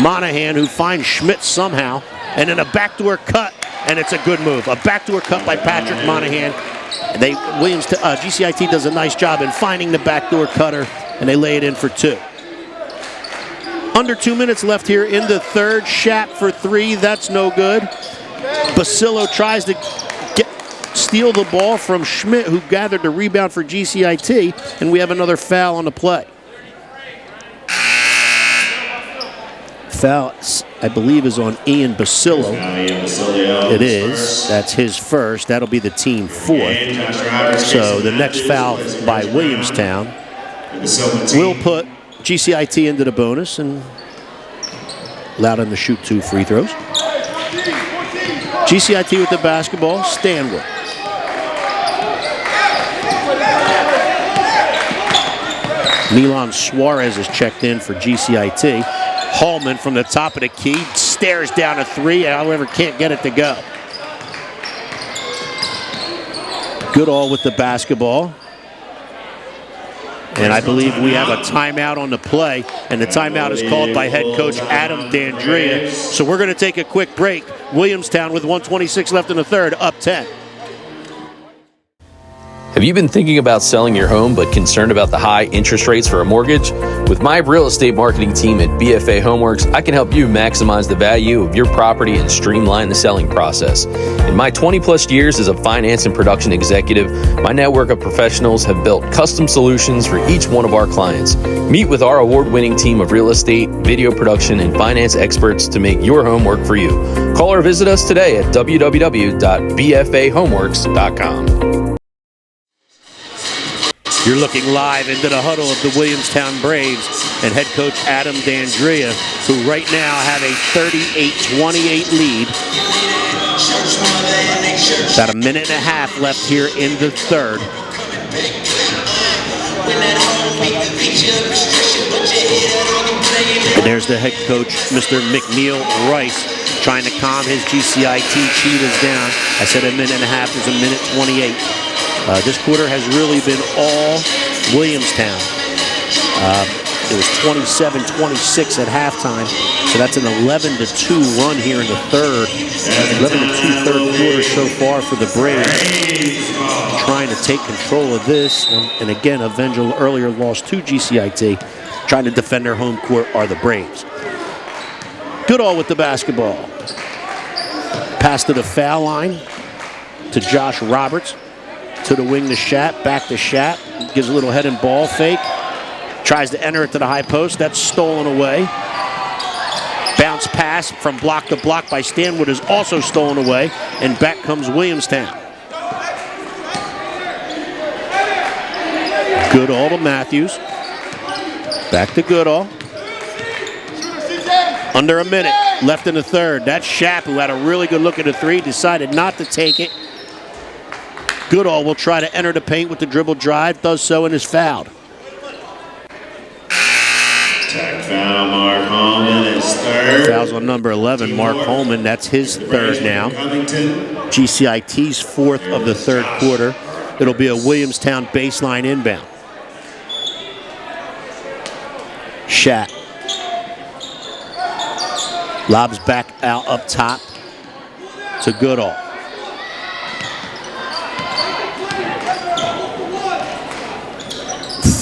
Monahan, who finds Schmidt somehow. And then a backdoor cut, and it's a good move. A backdoor cut by Patrick Monahan. GCIT does a nice job in finding the backdoor cutter, and they lay it in for two. Under 2 minutes left here in the third. Shapp for three, that's no good. Basillo tries to steal the ball from Schmidt, who gathered the rebound for GCIT, and we have another foul on the play. Foul, I believe, is on Ian Basillo. It is. That's his first. That'll be the team fourth. So the next foul by Williamstown will put GCIT into the bonus and allow them to shoot 2 free throws. GCIT with the basketball. Stanwood. Milan Suarez is checked in for GCIT. Hallman from the top of the key stares down a three, however can't get it to go. Goodall with the basketball. And I believe we have a timeout on the play, and the timeout is called by head coach Adam D'Andrea. So we're going to take a quick break. Williamstown with 1:26 left in the third, up 10. Have you been thinking about selling your home but concerned about the high interest rates for a mortgage? With my real estate marketing team at BFA Homeworks, I can help you maximize the value of your property and streamline the selling process. In my 20-plus years as a finance and production executive, my network of professionals have built custom solutions for each one of our clients. Meet with our award-winning team of real estate, video production, and finance experts to make your home work for you. Call or visit us today at www.bfahomeworks.com. You're looking live into the huddle of the Williamstown Braves and head coach Adam D'Andrea, who right now have a 38-28 lead. About a minute and a half left here in the third. And there's the head coach, Mr. McNeil Rice, trying to calm his GCIT cheetahs down. I said a minute and a half, there's a minute 28. This quarter has really been all Williamstown. It was 27-26 at halftime, so that's an 11-2 run here in the third. 11-2 third quarter so far for the Braves. Trying to take control of this, and again, avenge an earlier loss to GCIT. Trying to defend their home court are the Braves. Goodall with the basketball. Pass to the foul line to Josh Roberts. To the wing to Shapp, back to Shapp. Gives a little head and ball fake. Tries to enter it to the high post. That's stolen away. Bounce pass from block to block by Stanwood is also stolen away. And back comes Williamstown. Goodall to Matthews. Back to Goodall. Under a minute left in the third. That's Shapp, who had a really good look at the three, decided not to take it. Goodall will try to enter the paint with the dribble drive, does so and is fouled. Tech foul, Mark Holman is third. Fouls on number 11, Mark Holman. That's his third now. GCIT's fourth of the third quarter. It'll be a Williamstown baseline inbound. Shapp. Lobs back out up top to Goodall.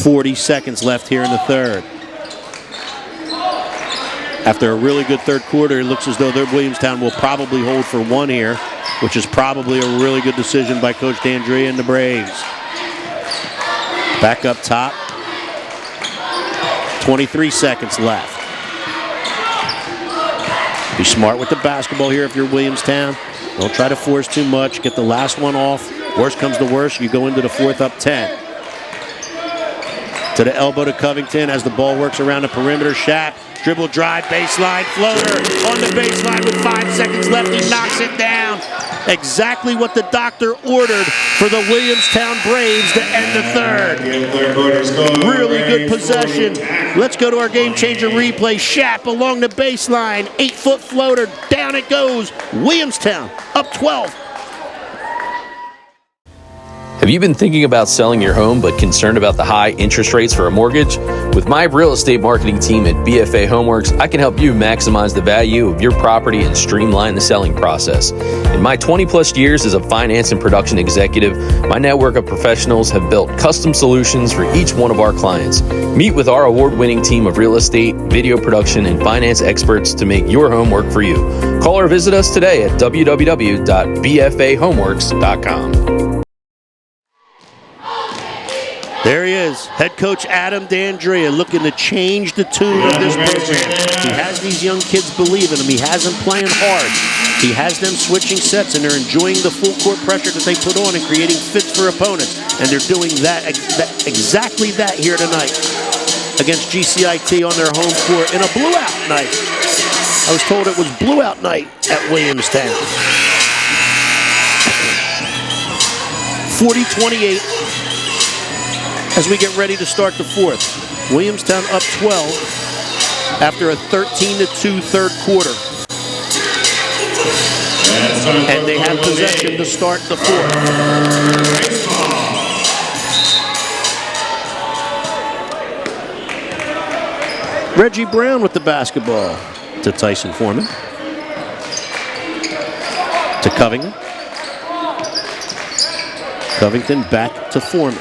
40 seconds left here in the third. After a really good third quarter, it looks as though Williamstown will probably hold for one here, which is probably a really good decision by Coach D'Andrea and the Braves. Back up top. 23 seconds left. Be smart with the basketball here if you're Williamstown. Don't try to force too much. Get the last one off. Worst comes to worst, you go into the fourth up 10. To the elbow to Covington as the ball works around the perimeter. Schaap, dribble drive, baseline, floater on the baseline with 5 seconds left. He knocks it down. Exactly what the doctor ordered for the Williamstown Braves to end the third. Really good possession. Let's go to our game changer replay. Schaap along the baseline, 8-foot floater, down it goes. Williamstown up 12. Have you been thinking about selling your home but concerned about the high interest rates for a mortgage? With my real estate marketing team at BFA Homeworks, I can help you maximize the value of your property and streamline the selling process. In my 20-plus years as a finance and production executive, my network of professionals have built custom solutions for each one of our clients. Meet with our award-winning team of real estate, video production, and finance experts to make your home work for you. Call or visit us today at www.bfahomeworks.com. There he is, head coach Adam D'Andrea, looking to change the tune of this program. He has these young kids believing him. He has them playing hard. He has them switching sets, and they're enjoying the full court pressure that they put on and creating fits for opponents. And they're doing exactly that here tonight against GCIT on their home court in a blowout night. I was told it was blowout night at Williamstown. 40-28. As we get ready to start the fourth. Williamstown up 12 after a 13-2 third quarter. And they have possession to start the fourth. Reggie Brown with the basketball to Tyson Foreman. To Covington. Covington back to Foreman.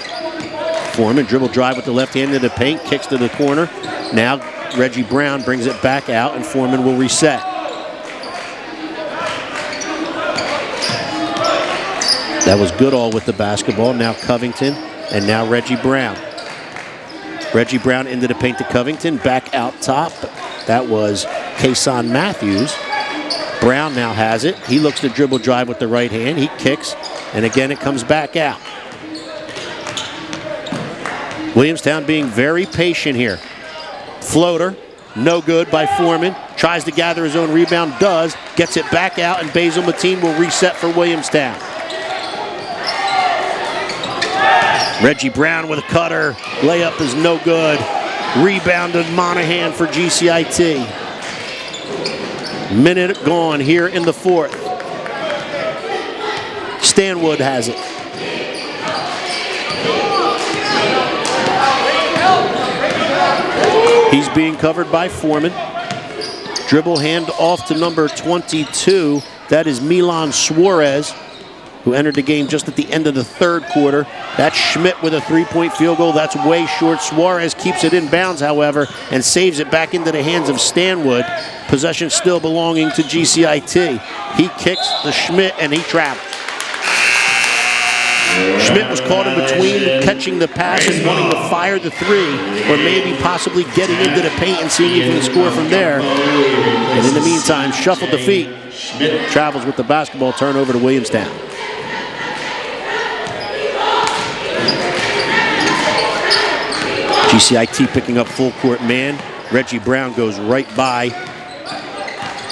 Foreman, dribble drive with the left hand into the paint, kicks to the corner. Now Reggie Brown brings it back out, and Foreman will reset. That was Goodall with the basketball. Now Covington, and now Reggie Brown. Reggie Brown into the paint to Covington, back out top. That was Kason Matthews. Brown now has it. He looks to dribble drive with the right hand. He kicks, and again it comes back out. Williamstown being very patient here. Floater, no good by Foreman. Tries to gather his own rebound, does. Gets it back out, and Basil Mateen will reset for Williamstown. Reggie Brown with a cutter. Layup is no good. Rebounded Monahan for GCIT. Minute gone here in the fourth. Stanwood has it. He's being covered by Foreman. Dribble hand off to number 22. That is Milan Suarez, who entered the game just at the end of the third quarter. That's Schmidt with a three-point field goal. That's way short. Suarez keeps it in bounds, however, and saves it back into the hands of Stanwood. Possession still belonging to GCIT. He kicks to Schmidt, and he travels. Schmidt was caught in between catching the pass and wanting to fire the three, or maybe possibly getting into the paint and seeing if he can score from there. And in the meantime, shuffled the feet. Travels with the basketball, turnover to Williamstown. GCIT picking up full court man. Reggie Brown goes right by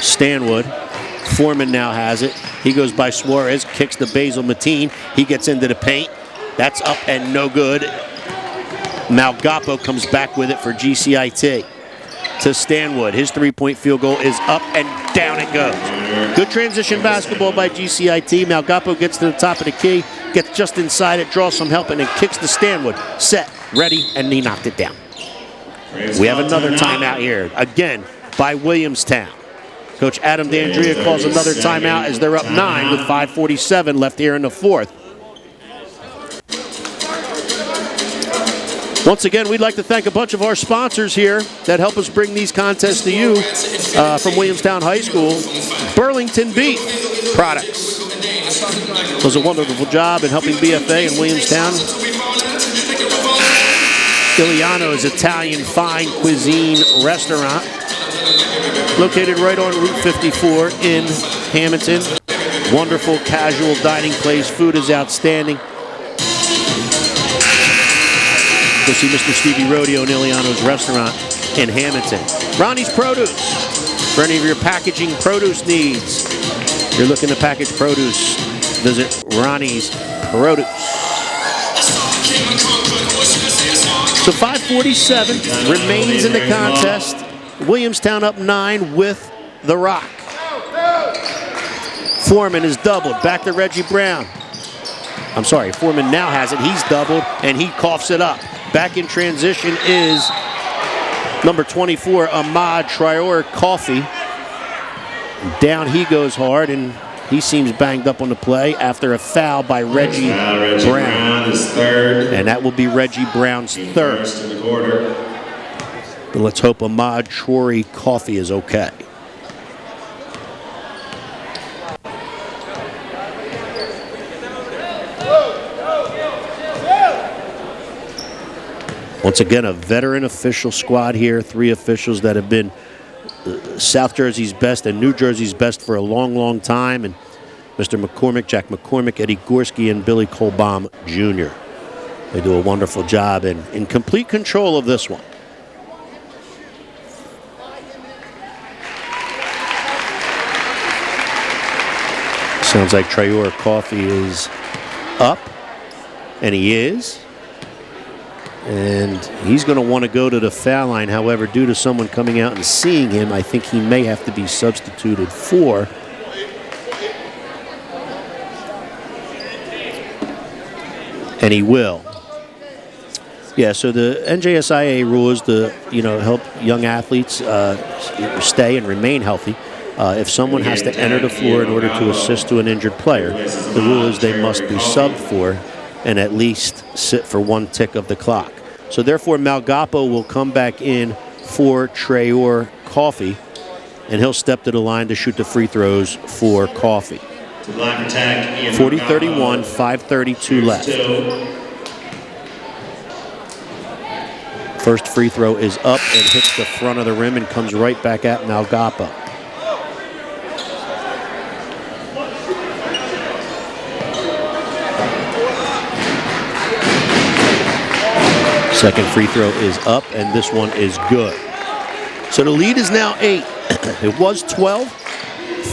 Stanwood. Foreman now has it. He goes by Suarez, kicks to Basil Mateen. He gets into the paint. That's up and no good. Malgapo comes back with it for GCIT. To Stanwood. His three-point field goal is up and down it goes. Good transition basketball by GCIT. Malgapo gets to the top of the key, gets just inside it, draws some help, and then kicks to Stanwood. Set, ready, and he knocked it down. We have another timeout here, again, by Williamstown. Coach Adam D'Andrea calls another timeout as they're up 9 with 5:47 left here in the fourth. Once again, we'd like to thank a bunch of our sponsors here that help us bring these contests to you from Williamstown High School. Burlington Beef Products does a wonderful job in helping BFA in Williamstown. Iliano's Italian Fine Cuisine Restaurant, located right on Route 54 in Hamilton. Wonderful casual dining place. Food is outstanding. Go see Mr. Stevie Rodeo in Iliano's restaurant in Hamilton. Ronnie's Produce, for any of your packaging produce needs. If you're looking to package produce, visit Ronnie's Produce. So 5:47 remains in the contest. Williamstown up 9 with the rock. Foreman is doubled. Back to Reggie Brown. I'm sorry, Foreman now has it. He's doubled, and he coughs it up. Back in transition is number 24, Ahmad Traore Coffey. Down he goes hard, and he seems banged up on the play after a foul by Reggie Brown. Is third. And that will be Reggie Brown's third. First in the quarter. But let's hope Ahmad Traore Coffey is okay. Once again, a veteran official squad here. 3 officials that have been South Jersey's best and New Jersey's best for a long, long time. And Mr. McCormick, Jack McCormick, Eddie Gorski, and Billy Kolbaum Jr. They do a wonderful job and in complete control of this one. Sounds like Traore Coffey is up, and he is. And he's going to want to go to the foul line. However, due to someone coming out and seeing him, I think he may have to be substituted for. And he will. Yeah, so the NJSIA rule is to, help young athletes stay and remain healthy. If someone has to enter the floor in order to assist to an injured player, the rule is they must be subbed for and at least sit for 1 tick of the clock. So therefore, Malgapo will come back in for Traore Coffey, and he'll step to the line to shoot the free throws for Coffey. 40-31, 5:32 left. First free throw is up and hits the front of the rim and comes right back at Malgapo. Second free throw is up, and this one is good. So the lead is now 8. It was 12.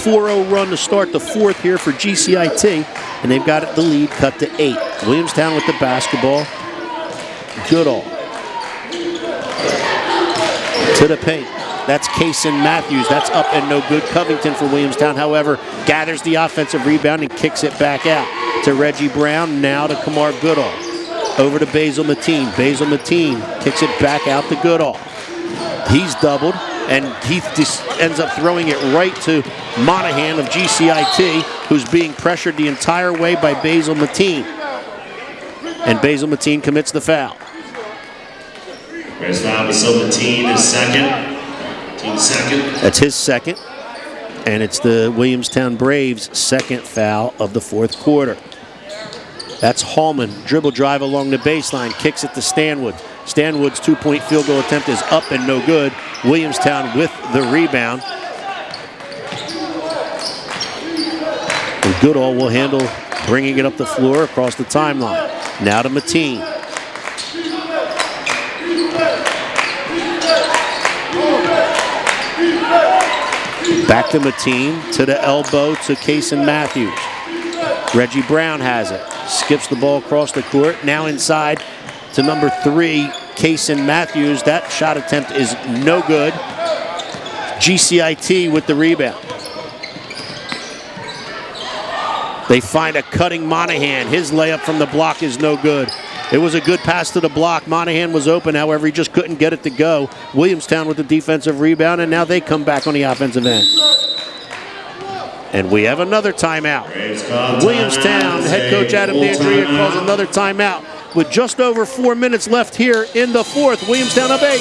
4-0 run to start the fourth here for GCIT, and they've got the lead cut to 8. Williamstown with the basketball. Goodall to the paint. That's Kason Matthews. That's up and no good. Covington for Williamstown, however, gathers the offensive rebound and kicks it back out to Reggie Brown. Now to Kamar Goodall. Over to Basil Mateen. Basil Mateen kicks it back out to Goodall. He's doubled, and he just ends up throwing it right to Monahan of GCIT, who's being pressured the entire way by Basil Mateen. And Basil Mateen commits the foul. First foul, Basil Mateen is second. Mateen's second. That's his second. And it's the Williamstown Braves' second foul of the fourth quarter. That's Hallman, dribble drive along the baseline, kicks it to Stanwood. Stanwood's 2-point field goal attempt is up and no good. Williamstown with the rebound. And Goodall will handle bringing it up the floor across the timeline. Now to Mateen. Back to Mateen, to the elbow to Kason Matthews. Reggie Brown has it. Skips the ball across the court. Now inside to number 3, Kason Matthews. That shot attempt is no good. GCIT with the rebound. They find a cutting Monahan. His layup from the block is no good. It was a good pass to the block. Monahan was open, however, he just couldn't get it to go. Williamstown with the defensive rebound, and now they come back on the offensive end. And we have another timeout. Williamstown head coach Adam D'Andrea calls another timeout. with just over 4 minutes left here in the fourth. Williamstown up 8.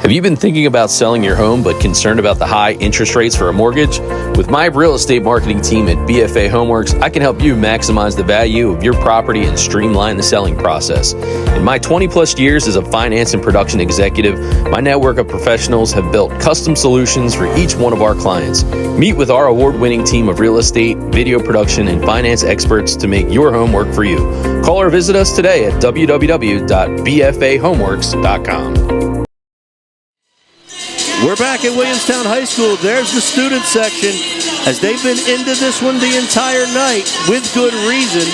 Have you been thinking about selling your home but concerned about the high interest rates for a mortgage? With my real estate marketing team at BFA Homeworks, I can help you maximize the value of your property and streamline the selling process. In my 20-plus years as a finance and production executive, my network of professionals have built custom solutions for each one of our clients. Meet with our award-winning team of real estate, video production, and finance experts to make your home work for you. Call or visit us today at www.bfahomeworks.com. We're back at Williamstown High School. There's the student section as they've been into this one the entire night with good reason.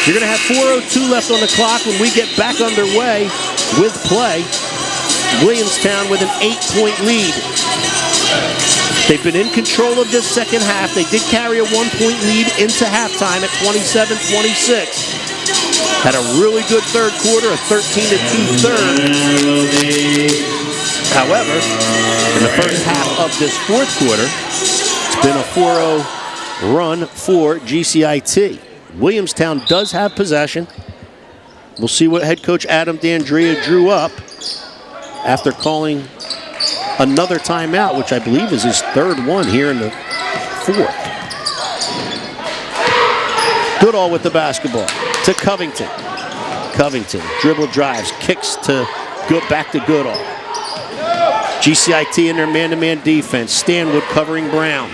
You're going to have 4:02 left on the clock when we get back underway with play. Williamstown with an 8-point lead. They've been in control of this second half. They did carry a 1-point lead into halftime at 27-26. Had a really good third quarter, a 13-2 third. However, in the first half of this fourth quarter, it's been a 4-0 run for GCIT. Williamstown does have possession. We'll see what head coach Adam D'Andrea drew up after calling another timeout, which I believe is his third one here in the fourth. Goodall with the basketball to Covington. Covington dribble drives, kicks to back to Goodall. GCIT in their man-to-man defense. Stanwood covering Brown.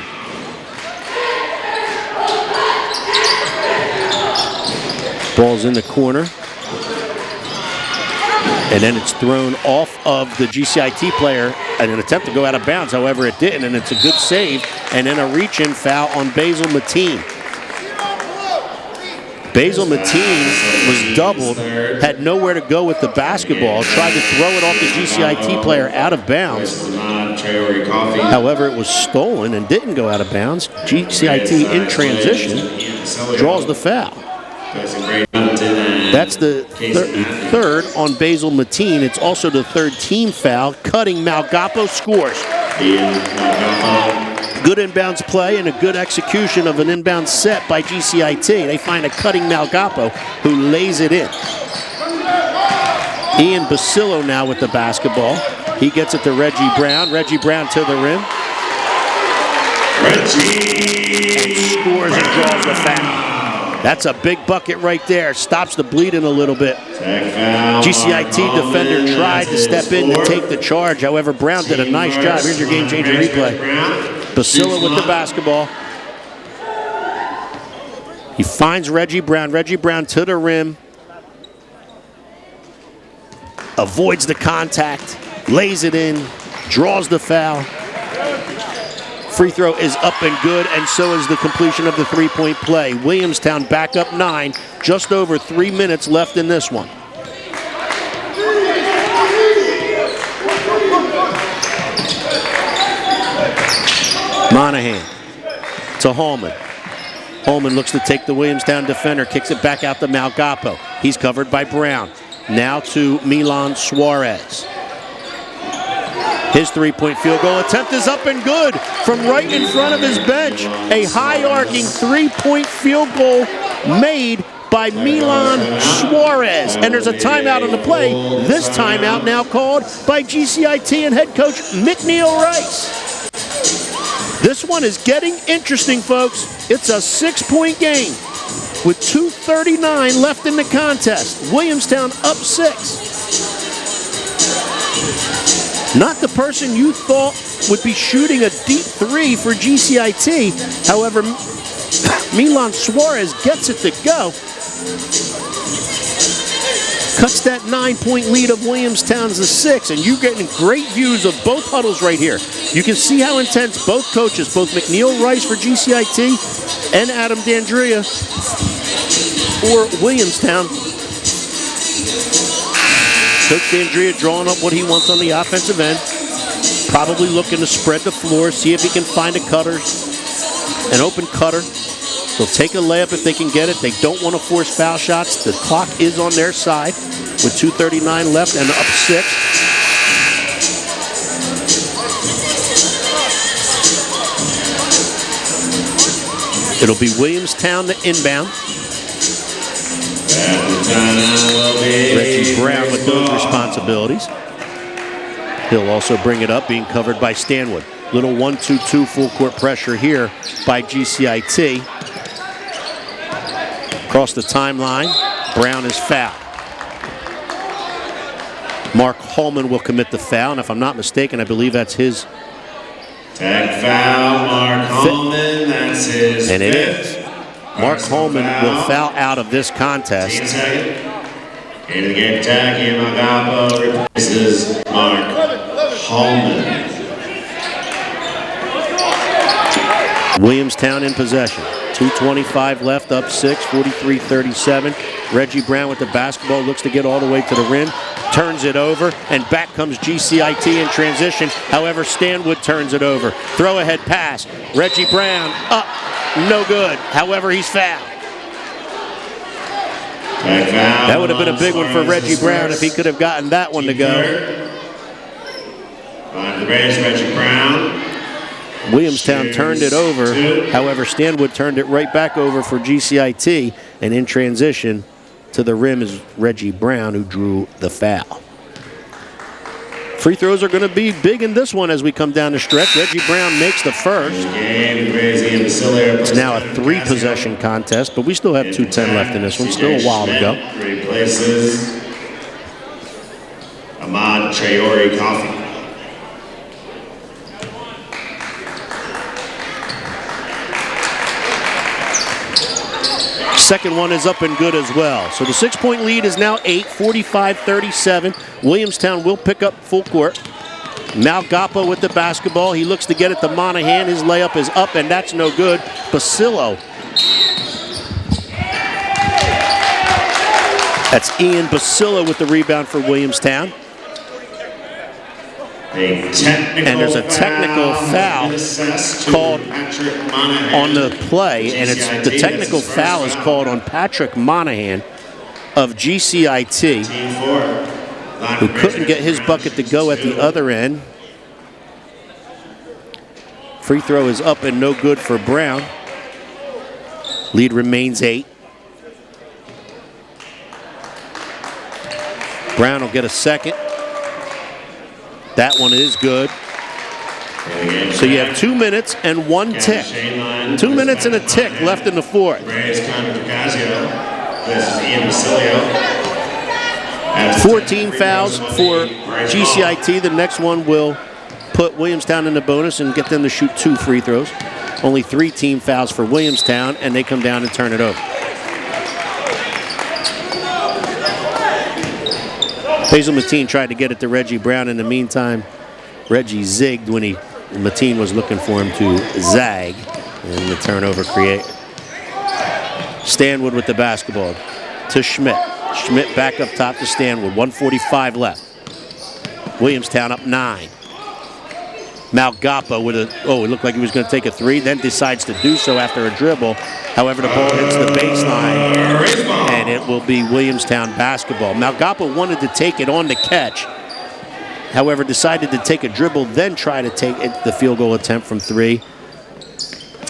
Ball's in the corner. And then it's thrown off of the GCIT player in an attempt to go out of bounds. However, it didn't, and it's a good save. And then a reach-in foul on Basil Mateen. Basil Mateen was doubled, had nowhere to go with the basketball, tried to throw it off the GCIT player out of bounds. However, it was stolen and didn't go out of bounds. GCIT in transition draws the foul. That's the third on Basil Mateen. It's also the third team foul. Cutting Malgapo scores. Good inbounds play and a good execution of an inbound set by GCIT. They find a cutting Malgapo who lays it in. Ian Basillo now with the basketball. He gets it to Reggie Brown. Reggie Brown to the rim. And scores and draws the foul. That's a big bucket right there. Stops the bleeding a little bit. GCIT defender tried to step in to take the charge. However, Brown did a nice job. Here's your game-changer replay. Basillo with the basketball. He finds Reggie Brown. Reggie Brown to the rim. Avoids the contact. Lays it in. Draws the foul. Free throw is up and good, and so is the completion of the three-point play. Williamstown back up 9. Just over 3 minutes left in this one. Monahan to Hallman. Hallman looks to take the Williamstown defender, kicks it back out to Malgapo. He's covered by Brown. Now to Milan Suarez. His three-point field goal attempt is up and good from right in front of his bench. A high-arcing three-point field goal made by Milan Suarez. And there's a timeout on the play. This timeout now called by GCIT and head coach McNeil Rice. This one is getting interesting, folks. It's a 6-point game with 2:39 left in the contest. Williamstown up 6. Not the person you thought would be shooting a deep three for GCIT. However, Milan Suarez gets it to go. Cuts that 9-point lead of Williamstown's to 6, and you're getting great views of both huddles right here. You can see how intense both coaches, both McNeil Rice for GCIT and Adam D'Andrea for Williamstown. Coach D'Andrea drawing up what he wants on the offensive end. Probably looking to spread the floor, see if he can find an open cutter. They'll take a layup if they can get it. They don't want to force foul shots. The clock is on their side with 2:39 left and up 6. It'll be Williamstown to inbound. Reggie Brown with those responsibilities. He'll also bring it up, being covered by Stanwood. Little 1-2-2 full court pressure here by GCIT. Across the timeline, Brown is fouled. Mark Holman will commit the foul, and if I'm not mistaken, I believe that's his tag foul, Mark Holman, that's his and it is. Mark Holman will foul out of this contest. Into the game tag, Ian Magapo replaces Mark Holman. Williamstown in possession. 2:25 left, up 6, 43-37. Reggie Brown with the basketball, looks to get all the way to the rim, turns it over, and back comes GCIT in transition. However, Stanwood turns it over. Throw ahead pass. Reggie Brown up, no good. However, he's fouled. That would have been a big one for Reggie Brown if he could have gotten that one to go. On the base, Reggie Brown. Williamstown turned it over. However, Stanwood turned it right back over for GCIT. And in transition to the rim is Reggie Brown, who drew the foul. Free throws are going to be big in this one as we come down the stretch. Reggie Brown makes the first. It's now a 3-possession contest, but we still have 2:10 left in this one. Still a while to go. Replaces Ahmad Traore Coffee. Second one is up and good as well. So the 6-point lead is now 8, 45-37. Williamstown will pick up full court. Malgapa with the basketball. He looks to get it to Monahan. His layup is up, and that's no good. Basillo. That's Ian Basillo with the rebound for Williamstown. And there's a technical foul called on the play, and the technical foul is called on Patrick Monahan of GCIT, who couldn't get his bucket to go at the other end. Free throw is up and no good for Brown. Lead remains 8. Brown will get a second. That one is good. So you have 2 minutes and 1 tick. 2 minutes and a tick left in the fourth. 14 fouls for GCIT. The next one will put Williamstown in the bonus and get them to shoot 2 free throws. Only 3 team fouls for Williamstown, and they come down and turn it over. Hazel Mateen tried to get it to Reggie Brown. In the meantime, Reggie zigged when Mateen was looking for him to zag, and the turnover create. Stanwood with the basketball to Schmidt. Schmidt back up top to Stanwood. 1:45 left. Williamstown up 9. Malgapa with it looked like he was going to take a 3, then decides to do so after a dribble. However, the ball hits the baseline, and it will be Williamstown basketball. Malgapa wanted to take it on the catch. However, decided to take a dribble, then try to take the field goal attempt from 3.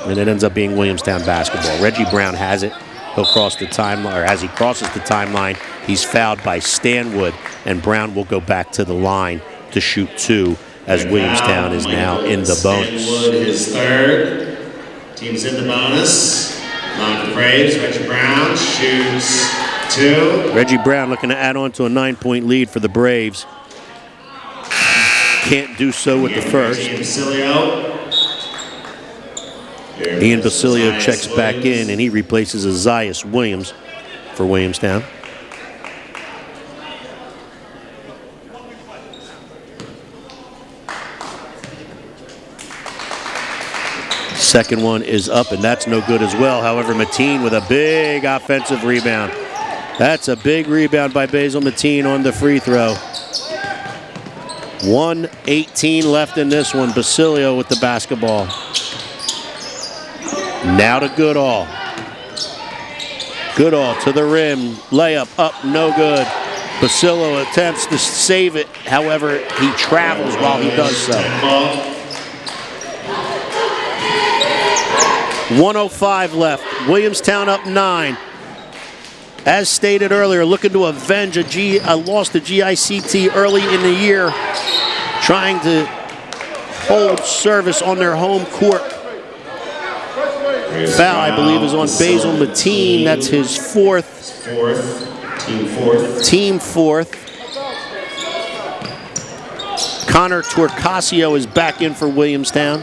And it ends up being Williamstown basketball. Reggie Brown has it. He'll cross the timeline, or as he crosses the timeline, he's fouled by Stanwood, and Brown will go back to the line to shoot 2, as Williamstown is now in the bonus. Stanwood is third. Team's in the bonus. Line for the Braves. Reggie Brown shoots 2. Reggie Brown looking to add on to a 9-point lead for the Braves. Can't do so with the first. Ian Basilio checks back in, and he replaces Azias Williams for Williamstown. Second one is up, and that's no good as well. However, Mateen with a big offensive rebound. That's a big rebound by Basil Mateen on the free throw. 1:18 left in this one. Basilio with the basketball. Now to Goodall. Goodall to the rim. Layup up, no good. Basilio attempts to save it. However, he travels while he does so. 1:05 left. Williamstown up 9. As stated earlier, looking to avenge a loss to GICT early in the year, trying to hold service on their home court. Foul, I believe, is on Basil Mateen. That's his fourth. Team fourth. Connor Torcasio is back in for Williamstown.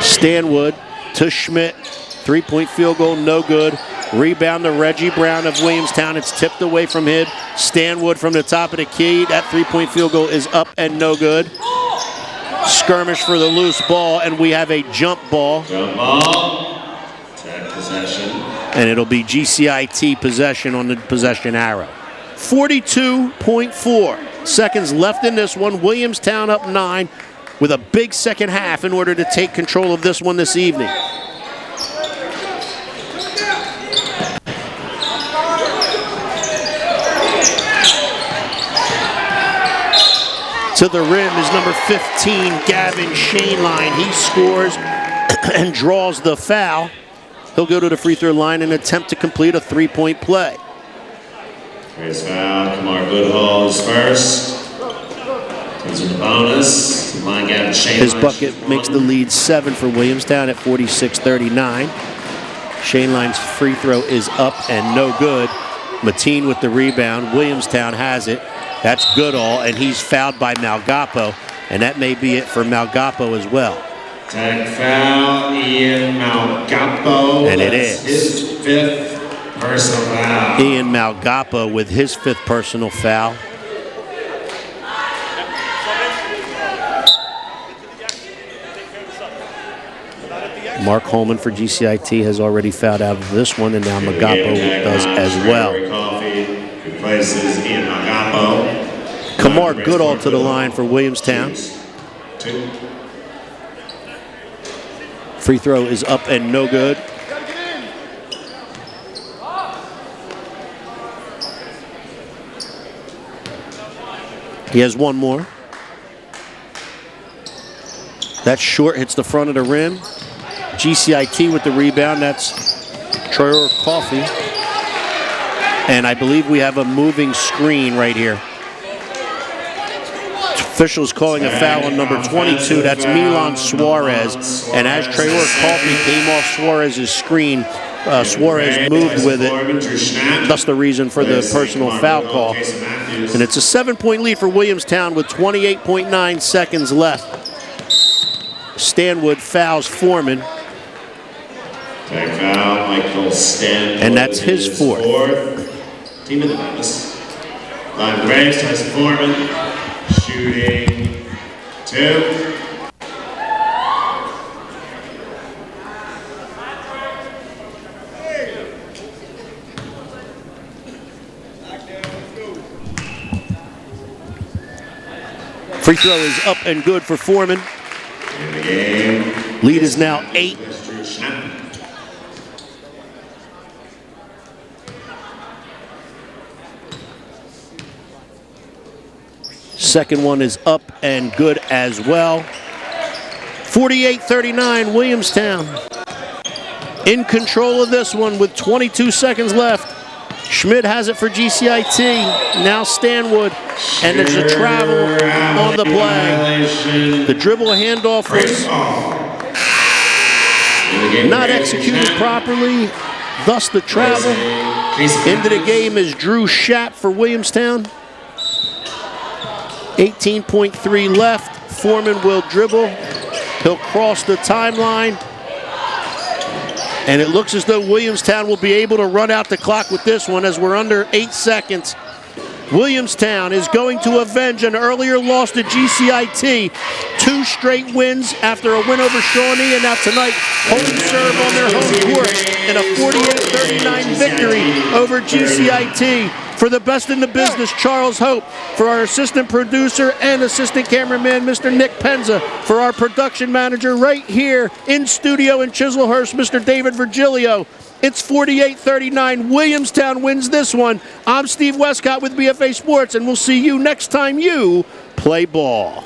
Stanwood to Schmidt. Three-point field goal, no good. Rebound to Reggie Brown of Williamstown. It's tipped away from him. Stanwood from the top of the key. That three-point field goal is up and no good. Skirmish for the loose ball, and we have a jump ball. Jump ball. Tag possession. And it'll be GCIT possession on the possession arrow. 42.4 seconds left in this one. Williamstown up 9 with a big second half in order to take control of this one this evening. To the rim is number 15, Gavin Shaneline. He scores and draws the foul. He'll go to the free throw line and attempt to complete a three-point play. First foul, Kamar Goodhall is first. Takes the bonus. Line Gavin Shaneline. His bucket makes the lead 7 for Williamstown at 46-39. Shaneline's free throw is up and no good. Mateen with the rebound. Williamstown has it. That's Goodall, and he's fouled by Malgapo, and that may be it for Malgapo as well. Tag foul, Ian Malgapo. And it is. His 5th personal foul. Ian Malgapo with his 5th personal foul. Mark Holman for GCIT has already fouled out of this one, and now Malgapo does as well. Replaces Ian Malgapo. Kamar Goodall to the line for Williamstown. Free throw is up and no good. He has one more. That's short, hits the front of the rim. GCIT with the rebound, that's Troyer Coffey. And I believe we have a moving screen right here. Officials calling a foul on number 22. That's Milan Suarez. And as Troyer Coffey came off Suarez's screen, Suarez moved with it. That's the reason for the personal foul call. And it's a 7-point lead for Williamstown with 28.9 seconds left. Stanwood fouls Foreman. Tag foul, Michael Stanwood. And that's his 4th. Team of the bonus. Line Graves, Tyson Foreman. Shooting 2. Free throw is up and good for Foreman. In the game. Lead is now 8. Second one is up and good as well. 48-39, Williamstown in control of this one with 22 seconds left. Schmidt has it for GCIT. Now Stanwood, and there's a travel on the play. The dribble handoff was not executed properly, thus the travel. Into the game is Drew Schapp for Williamstown. 18.3 left. Foreman will dribble. He'll cross the timeline. And it looks as though Williamstown will be able to run out the clock with this one as we're under 8 seconds. Williamstown is going to avenge an earlier loss to GCIT. 2 straight wins after a win over Shawnee, and now tonight home serve on their home court in a 48-39 victory over GCIT. For the best in the business, Charles Hope. For our assistant producer and assistant cameraman, Mr. Nick Penza. For our production manager right here in studio in Chislehurst, Mr. David Virgilio. It's 48-39. Williamstown wins this one. I'm Steve Westcott with BFA Sports, and we'll see you next time you play ball.